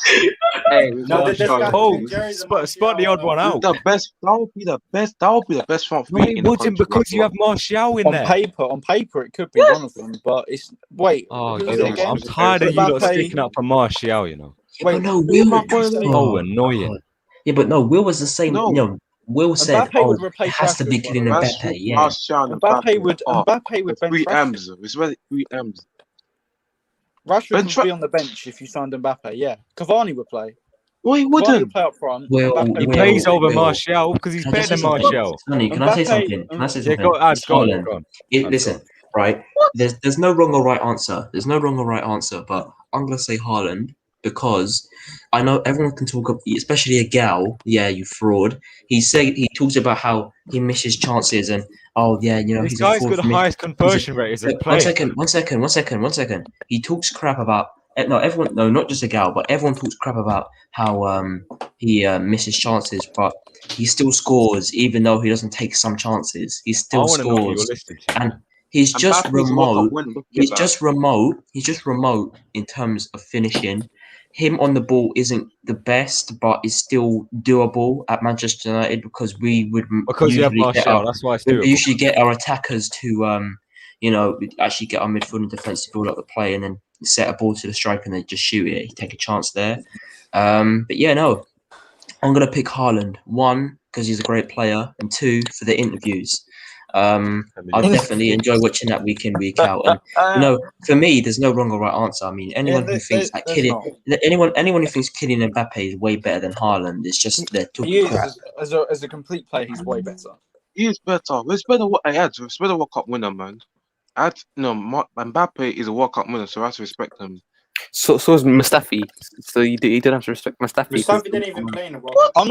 S3: Hey,
S5: No, this guy,
S1: Oh,
S5: Jerry's a
S1: spot the odd one
S5: Martial.
S1: out.
S7: The best. That would be the best. That would be the best front
S1: No,
S7: three
S1: it
S7: in the
S1: wouldn't
S7: country.
S1: because you have Martial in
S3: on
S1: there.
S3: paper, it could be one of them, but it's wait.
S1: Oh,
S3: Who's
S1: you
S3: it
S1: know,
S3: again?
S1: I'm tired of you lot
S3: Mbappe.
S1: sticking up for Martial. You know,
S4: Yeah,
S3: Wait,
S4: but no,
S3: who
S4: Will.
S3: did you say?
S1: so annoying.
S4: Yeah, but no, Will was the same.
S7: No.
S4: You know, Will said,
S3: Mbappe would
S4: "Oh, it
S3: replace
S4: has to be
S3: Rashford, by the
S4: Kylian
S3: way.
S4: Mbappe."
S7: Rashford,
S4: Yeah,
S7: Martial, and
S3: Mbappe would
S7: the
S3: bench
S7: three
S3: Rashford.
S7: M's. It's really three M's.
S3: Rashford
S7: Bench
S3: would be on the bench if you signed Mbappe. Yeah, Cavani would play.
S7: No, he
S3: Cavani would
S7: wouldn't.
S3: play up front.
S4: Will,
S3: Mbappe
S1: He
S3: would
S1: plays
S3: play.
S1: over
S4: Will.
S1: Martial because he's
S4: Can I
S1: better
S4: just say
S1: than
S4: something?
S1: Martial.
S4: Sonny, can I say something? Can I say
S1: Yeah,
S4: something?
S1: go ads,
S4: It's
S1: go on,
S4: Haaland.
S1: go on.
S4: Listen, right? There's no wrong or right answer. There's no wrong or right answer, but I'm gonna say Haaland because I know everyone can talk, especially a gal. Yeah, you fraud. He talks about how he misses chances and oh yeah, you know
S1: This
S4: he's a
S1: guy's
S4: fraud
S1: got
S4: for
S1: the
S4: me.
S1: highest conversion rate as a
S4: One
S1: player.
S4: second. He talks crap about no everyone. No, not just a gal, but everyone talks crap about how he misses chances, but he still scores even though he doesn't take some chances. He
S1: I
S4: still
S1: want to know who you're
S4: scores,
S1: listening to.
S4: and he's
S7: And
S4: just
S7: Mbappe's a World Cup
S4: remote.
S7: winner. Don't
S4: He's
S7: forget that.
S4: just remote. He's just remote in terms of finishing. Him on the ball isn't the best, but is still doable at Manchester United because we would
S1: Because you have
S4: usually get our
S1: Martial, that's why it's
S4: we
S1: doable.
S4: usually get our attackers to actually get our midfield and defence to build up the play and then set a ball to the striker and they just shoot it. You take a chance there. But yeah, no, I'm gonna pick Haaland. One, because he's a great player, and two, for the interviews. I definitely enjoy watching that week in, week out. And for me, there's no wrong or right answer. I mean, anyone who thinks that
S3: there's not.
S4: anyone who thinks Kylian Mbappe is way better than Haaland is just they're
S3: He
S4: talking crap.
S3: is as a complete player. He's way better.
S7: He is better. It's better what I had. It's better World Cup winner, man. Mbappe is a World Cup winner, so I have to respect him.
S2: So is Mustafi. So you didn't have to respect Mustafi.
S5: Mustafi didn't even play in the World Cup.
S3: I'm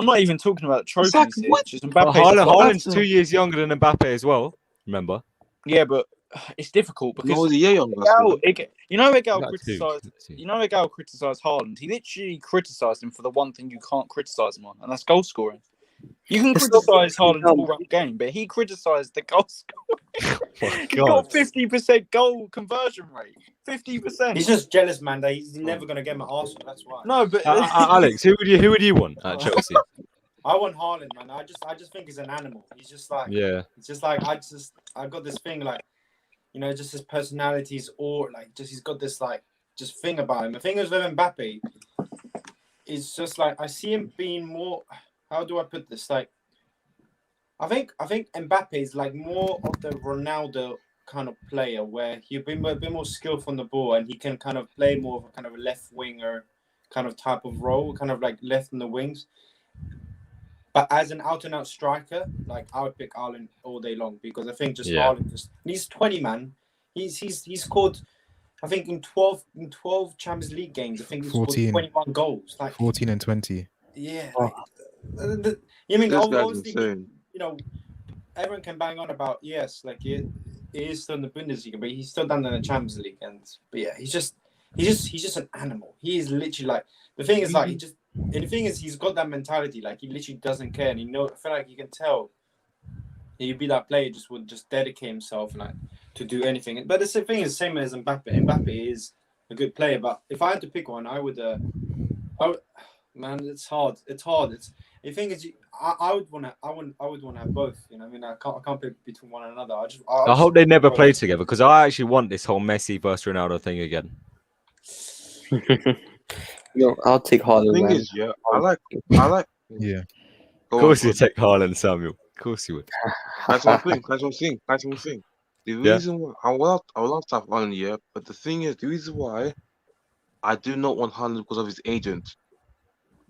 S3: not even talking about trophies
S7: Exactly,
S3: here.
S7: what?
S3: It's just Mbappe.
S1: Haaland's 2 years younger than Mbappe as well. Remember?
S3: Yeah, but it's difficult because
S7: No, he's a year younger.
S3: you know where Gal
S1: Not two.
S3: criticised. You know where Gal criticised Haaland. He literally criticised him for the one thing you can't criticise him on, and that's goal scoring. You can
S2: It's not-
S3: criticise Haaland's all-round game, but he criticised the goal scoring. He got 50% goal conversion rate. 50%.
S5: He's just jealous, man. That he's never gonna get him at Arsenal. That's why.
S3: No, but
S1: Alex, who would you want at Chelsea?
S5: I want Haaland, man. I just think he's an animal. He's just like
S1: Yeah.
S5: It's just like I got this thing like, you know, just his personalities or like just he's got this like just thing about him. The thing is with Mbappe, is just like I see him being more. How do I put this? Like, I think Mbappe is like more of the Ronaldo kind of player where he'll be a bit more skillful on the ball and he can kind of play more of a kind of a left winger kind of type of role, kind of like left in the wings. But as an out and out striker, like I would pick Haaland all day long because I think just Haaland he's 20, man. He's scored I think in 12 Champions League games, I think he's
S6: 14.
S5: scored 21 goals. Like
S6: 14 and 20.
S5: yeah. Like, you mean
S7: This guy's
S5: obviously
S7: insane.
S5: you know, everyone can bang on about yes, like he is still in the Bundesliga, but he's still done in the Champions League, but yeah, he's just an animal. He is literally like the thing is like he's got that mentality, like he literally doesn't care, and I feel like you can tell he'd be that player just would just dedicate himself like to do anything. But the thing is same as Mbappe. Mbappe is a good player, but if I had to pick one, I would man, it's hard. The thing is, I would want to have both. You know, I mean, I can't pick between one and another.
S1: I hope they never play together because I actually want this whole Messi versus Ronaldo thing again.
S2: Yo, I'll take
S7: The
S2: Haaland.
S7: thing
S2: Man.
S7: is, I like.
S6: Yeah.
S1: Of course you take Haaland, Samuel. Of course you would.
S7: That's one thing. The reason why I would love to have Haaland, yeah, but the thing is, the reason why I do not want Haaland because of his agent.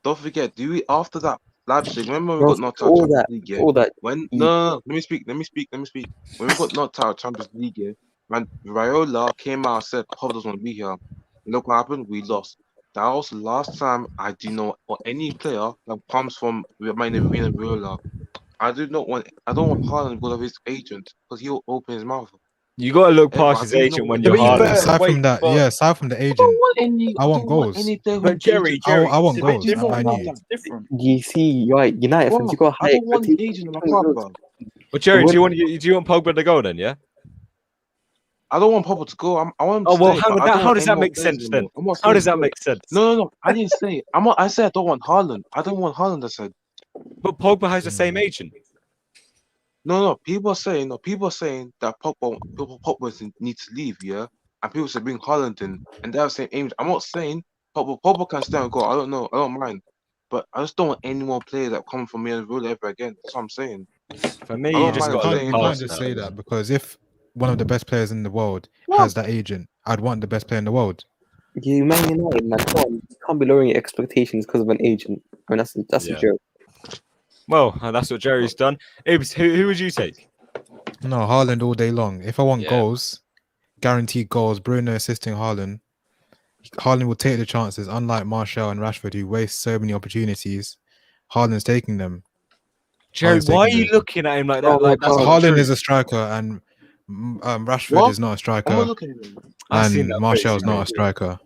S7: Don't forget, after that Leipzig. Remember when we
S2: Bro,
S7: got knocked out
S2: all
S7: Champions
S2: that,
S7: League? Yeah.
S2: all that.
S7: When no, let me speak. When we got knocked out Champions League, yeah, when Raiola came out and said Pogba doesn't want to be here, and look what happened. We lost. That was the last time I do know or any player that comes from Raiola. I don't want Haaland because of his agent because he'll open his mouth.
S1: You got to look
S7: But
S1: past
S7: I
S1: his
S7: do
S1: agent
S7: know
S1: when
S3: To
S1: you're
S3: be
S1: hard.
S3: fair,
S6: Aside
S3: wait,
S6: from that,
S3: but,
S6: yeah, aside from the
S7: I don't
S6: agent,
S7: want any.
S6: I want
S7: don't want
S6: goals.
S7: any player
S3: but
S7: who's
S3: Jerry,
S7: agent.
S3: Jerry,
S6: I want
S3: it's a bit
S6: goals.
S3: different.
S6: I
S7: want
S6: knew.
S7: that.
S3: It's different.
S2: You see, right, United fans,
S7: Bro,
S2: you got
S7: I
S2: high
S7: don't want
S2: expectations.
S7: agent in my club, bro.
S1: But Jerry,
S2: What-
S1: do you want Pogba to go then? Yeah.
S7: I don't want Pogba to go. I want him to
S1: Oh well,
S7: stay, but I don't
S1: how
S7: want
S1: does
S7: any
S1: that
S7: more
S1: make
S7: players
S1: sense then?
S7: anymore. I'm not
S1: How
S7: saying
S1: does that
S7: go.
S1: make sense?
S7: No. I didn't say. I said I don't want Haaland. I don't want Haaland. I said
S1: But Pogba has the same agent.
S7: no. People are saying that Pogba needs to leave. Yeah, and people say bring Haaland in, and they're saying aim. I'm not saying Pogba can stay and go. I don't know. I don't mind, but I just don't want any more players that come from me and rule ever again. That's what I'm saying.
S1: For me,
S7: I
S1: you
S7: don't
S1: just
S7: mind
S1: got to
S7: him
S1: look
S7: staying,
S6: You can't
S1: past
S6: just
S1: that.
S6: say that because if one of the best players in the world
S7: What?
S6: has that agent, I'd want the best player in the world.
S2: You Man United, man, come on, you can't be lowering your expectations because of an agent. I mean, that's
S1: Yeah.
S2: a joke.
S1: Well, that's what Jerry's done. Ibs, who would you take?
S6: No, Haaland all day long. If I want
S1: Yeah.
S6: goals, guaranteed goals, Bruno assisting Haaland. Haaland will take the chances, unlike Martial and Rashford, who waste so many opportunities. Haaland's taking them.
S1: Jerry,
S6: Haaland's
S1: why are
S6: taking
S1: you
S6: them.
S1: looking at him like that?
S2: Oh,
S1: Like that's
S2: God.
S1: not
S6: Haaland
S1: true.
S6: is a striker, and Rashford
S7: What?
S6: is not a
S7: I'm
S6: striker,
S7: not looking at him.
S1: I've seen
S6: and
S1: that
S6: Martial's
S1: crazy
S6: not a
S1: video.
S6: striker.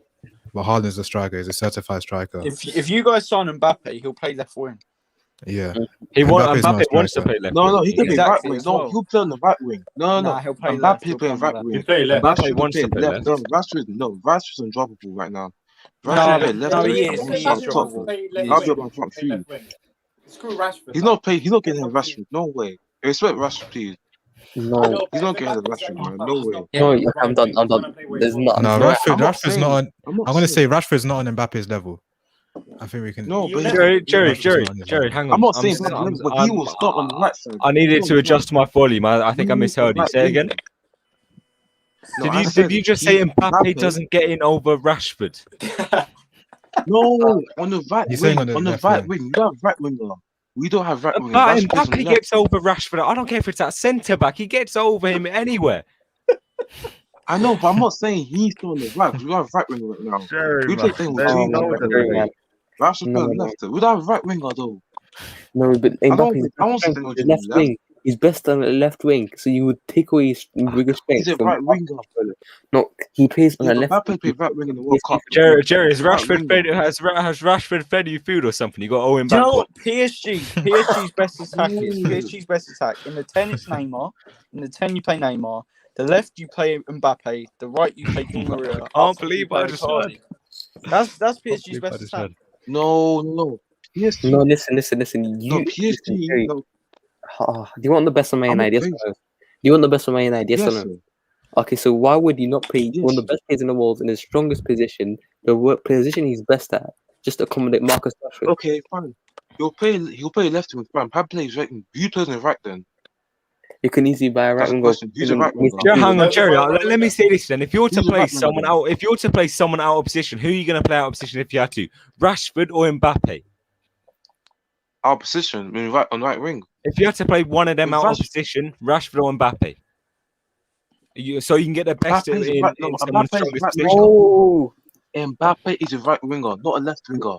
S6: But Haaland's a striker. He's a certified striker.
S3: If you guys sign Mbappe, he'll play left wing.
S6: Yeah.
S1: Mbappe
S6: Mbappe's not a
S1: wants to
S6: striker.
S1: play left
S7: No,
S1: wing.
S7: he can play right
S3: Exactly,
S7: wing.
S3: as
S7: No,
S3: well.
S7: he'll play on the right wing. No.
S3: Nah, he'll play left. He'll
S7: Mbappe
S3: play
S7: playing
S3: on the
S7: right
S3: left.
S7: wing.
S5: play left.
S1: Mbappe
S7: Rashford
S1: wants to
S7: playing
S1: play
S7: left.
S1: left.
S7: Rashford's undroppable right now.
S3: Nah,
S7: Rashford
S3: but-
S7: play left
S3: no,
S7: wing.
S3: he
S7: and
S3: is.
S7: one
S3: He
S7: up
S3: is
S7: top.
S3: droppable.
S7: I'll be on my front three.
S5: Screw Rashford.
S7: He's not getting ahead of Rashford. No way. Respect Rashford, please.
S2: No,
S7: He's not getting ahead of Rashford, man. No way.
S2: no, I'm done. There's not.
S6: No,
S2: no,
S6: Rashford's not on.
S7: I'm not
S6: I'm going to
S7: saying.
S6: say Rashford's not on Mbappe's level. I think we can.
S7: No, but
S1: Jerry,
S6: Rashford's not on his level.
S1: hang on.
S7: I'm not saying Mbappe level, but he will start on the right side.
S1: I needed
S7: He's
S1: to
S7: on the
S1: adjust my volume. I think I
S7: He's
S1: misheard you.
S7: right
S1: Say again.
S7: wing. No, I
S1: Did
S7: said
S1: you just say Mbappe
S7: Mbappe-
S1: doesn't get in over Rashford?
S7: No, on the right
S6: He's
S7: wing.
S6: saying on the left
S7: right
S6: wing.
S7: wing. We don't have right winger. We don't have right winger.
S1: But
S7: Rashford's on
S1: Mbappe
S7: the left.
S1: gets over Rashford. I don't care if it's at centre back. He gets over him anywhere.
S7: I know, but I'm not saying he's still on the right because we don't have right winger right now. We play playing with
S2: Oh,
S7: two
S2: man,
S7: right
S2: sorry,
S7: wingers.
S2: man.
S7: Rashford's
S2: No,
S7: playing
S2: no.
S7: left. We don't have right winger though.
S2: No, but
S7: I
S2: Mbappe's
S7: want
S2: strength
S7: Daniel
S2: is
S7: James
S2: left
S7: left.
S2: wing. He's best on the left wing, so you would take away his biggest
S7: He's
S2: strength
S7: a
S2: from.
S7: right winger.
S2: No, he plays on
S7: Yeah,
S2: the
S7: but
S2: left.
S7: Mbappe played right wing in the World Cup.
S1: Jerry, has
S7: Right
S1: Rashford
S7: winger.
S1: fed Rashford fed you food or something? You got Owen
S3: Do you know
S1: back.
S3: what PSG's best attack is? PSG's best attack in the 10 it's Neymar. In the 10 you play Neymar. The left you play Mbappe. The right you play Di Maria.
S1: Can't
S3: Up front,
S1: believe
S3: you play
S1: I just
S3: Icardi. That's PSG's best attack.
S7: No. PSG.
S2: No, listen.
S7: No, PSG.
S2: Jerry,
S7: No,
S2: do you want the best of Man
S7: I'm not
S2: United? Yes or
S7: crazy.
S2: no? Do you want the best of Man United? Yes or
S7: Yes,
S2: no?
S7: sir.
S2: Okay, so why would you not play
S7: Yes,
S2: one of the
S7: sir.
S2: best players in the world in his strongest position, position he's best at, just to accommodate Marcus Rashford?
S7: Okay, fine. He'll play left wing. Fine. Pab plays right wing. Who plays on the right then?
S2: You can easily buy a right
S7: That's the
S2: winger.
S7: question. Who's the right winger?
S1: Hang on, Jerry. Let me say this then. If you're to
S7: Who's the
S1: play
S7: right winger
S1: someone
S7: then?
S1: out, if you're to play someone out of position, who are you going to play out of position if you had to? Rashford or Mbappe?
S7: Our position, I mean, right on right wing.
S1: If you had to play one of them
S7: With
S1: out of
S7: Rashford.
S1: position, Rashford or Mbappe? So you can get the best
S7: Mbappe's
S1: in
S7: right- no,
S1: someone's
S7: Mbappe's
S1: strongest
S7: right
S1: position.
S2: Oh,
S7: Mbappe is a right winger, not a left winger.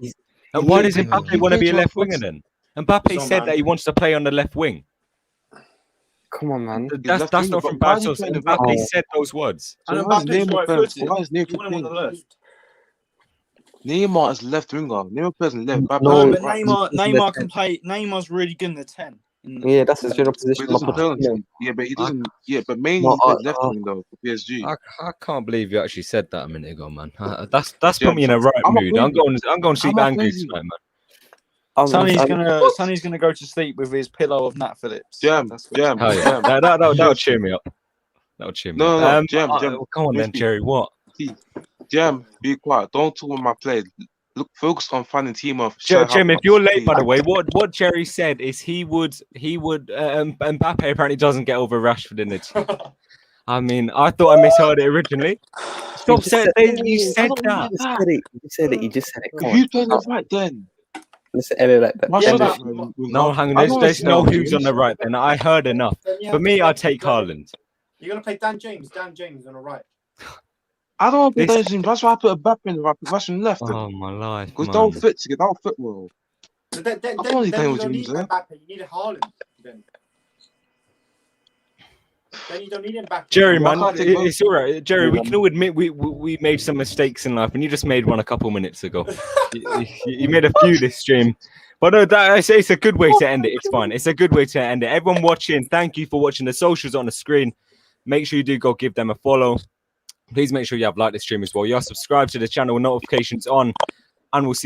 S1: And why does
S6: He
S1: Mbappe
S6: plays
S1: want to be a
S7: on
S1: left
S7: both
S1: winger
S7: sides.
S1: then? Mbappe
S5: So,
S1: said
S5: man.
S1: that he wants to play on the left wing.
S2: come on, man.
S1: That's
S7: left
S1: that's
S7: winger,
S1: not
S7: but
S1: from
S7: why
S1: bad
S7: is he
S1: source.
S7: playing the
S1: Mbappe
S2: right wing?
S1: said those words.
S5: And
S7: So why is
S5: Mbappe's
S7: Neymar
S5: right
S7: playing?
S5: footed.
S7: Why is
S5: You want him on the left.
S7: Neymar is left winger? Neymar plays on left. Mbappe
S2: No,
S3: No,
S7: plays
S3: but
S7: on right.
S3: Neymar can play. Neymar's really good in the 10.
S2: Yeah, that's his general
S7: But
S2: position.
S7: he doesn't play on.
S2: No,
S7: Yeah, but he doesn't. Yeah, but mainly
S2: no,
S7: he plays left wing though for PSG.
S1: I can't believe you actually said that a minute ago, man. That's
S7: Yeah,
S1: put me in a right
S7: I'm not
S1: mood. I'm
S7: crazy.
S1: going to sleep
S7: not
S1: angry
S7: crazy.
S1: tonight, man.
S3: Sonny's gonna go to sleep with his pillow of Nat Phillips.
S7: Jam.
S1: Hell yeah, that'll cheer me up. That'll cheer me up.
S7: No, Jam.
S1: Come on
S7: Let me
S1: then,
S7: speak.
S1: Jerry. What?
S7: Jam, be quiet. Don't talk with my players. Look, focus on finding team of.
S1: Jim, if you're late, by the way, what Jerry said is he would Mbappe apparently doesn't get over Rashford in it. I mean, I thought I misheard it originally. Stop saying you said that.
S2: You just said it. Come
S7: If
S2: on.
S7: you play the right, then
S2: Let's edit like that.
S7: Why
S5: Yeah,
S7: should
S5: but-
S7: it, man?
S1: No, hang on.
S7: I don't
S1: There's no
S7: understand,
S1: who's on the right. Then I heard enough.
S5: Then you
S1: For
S5: have
S1: me,
S5: to
S1: I'd
S5: play
S1: take
S5: Dan-
S1: Haaland.
S5: You're gonna play Dan James. Dan James on the right.
S7: I don't want to
S1: This-
S7: play James. That's why I put a back in the right, Russian left.
S1: Oh my life,
S7: Because
S1: man.
S7: don't fit together. Don't fit well.
S5: So then
S7: I don't want to
S5: you
S7: play with
S5: don't need
S7: James,
S5: Mbappe. You need Haaland. Then you don't need Mbappe.
S1: Jerry,
S7: Well, I
S1: man,
S7: can't take both.
S1: it's all right. Jerry, we
S2: Yeah.
S1: can all admit we made some mistakes in life, and you just made one a couple minutes ago. you made a few this stream. But no, it's a good way to end it. It's fine. It's a good way to end it. Everyone watching, thank you for watching. The socials on the screen. Make sure you do go give them a follow. Please make sure you have liked the stream as well. You're subscribed to the channel, notifications on, and we'll see you.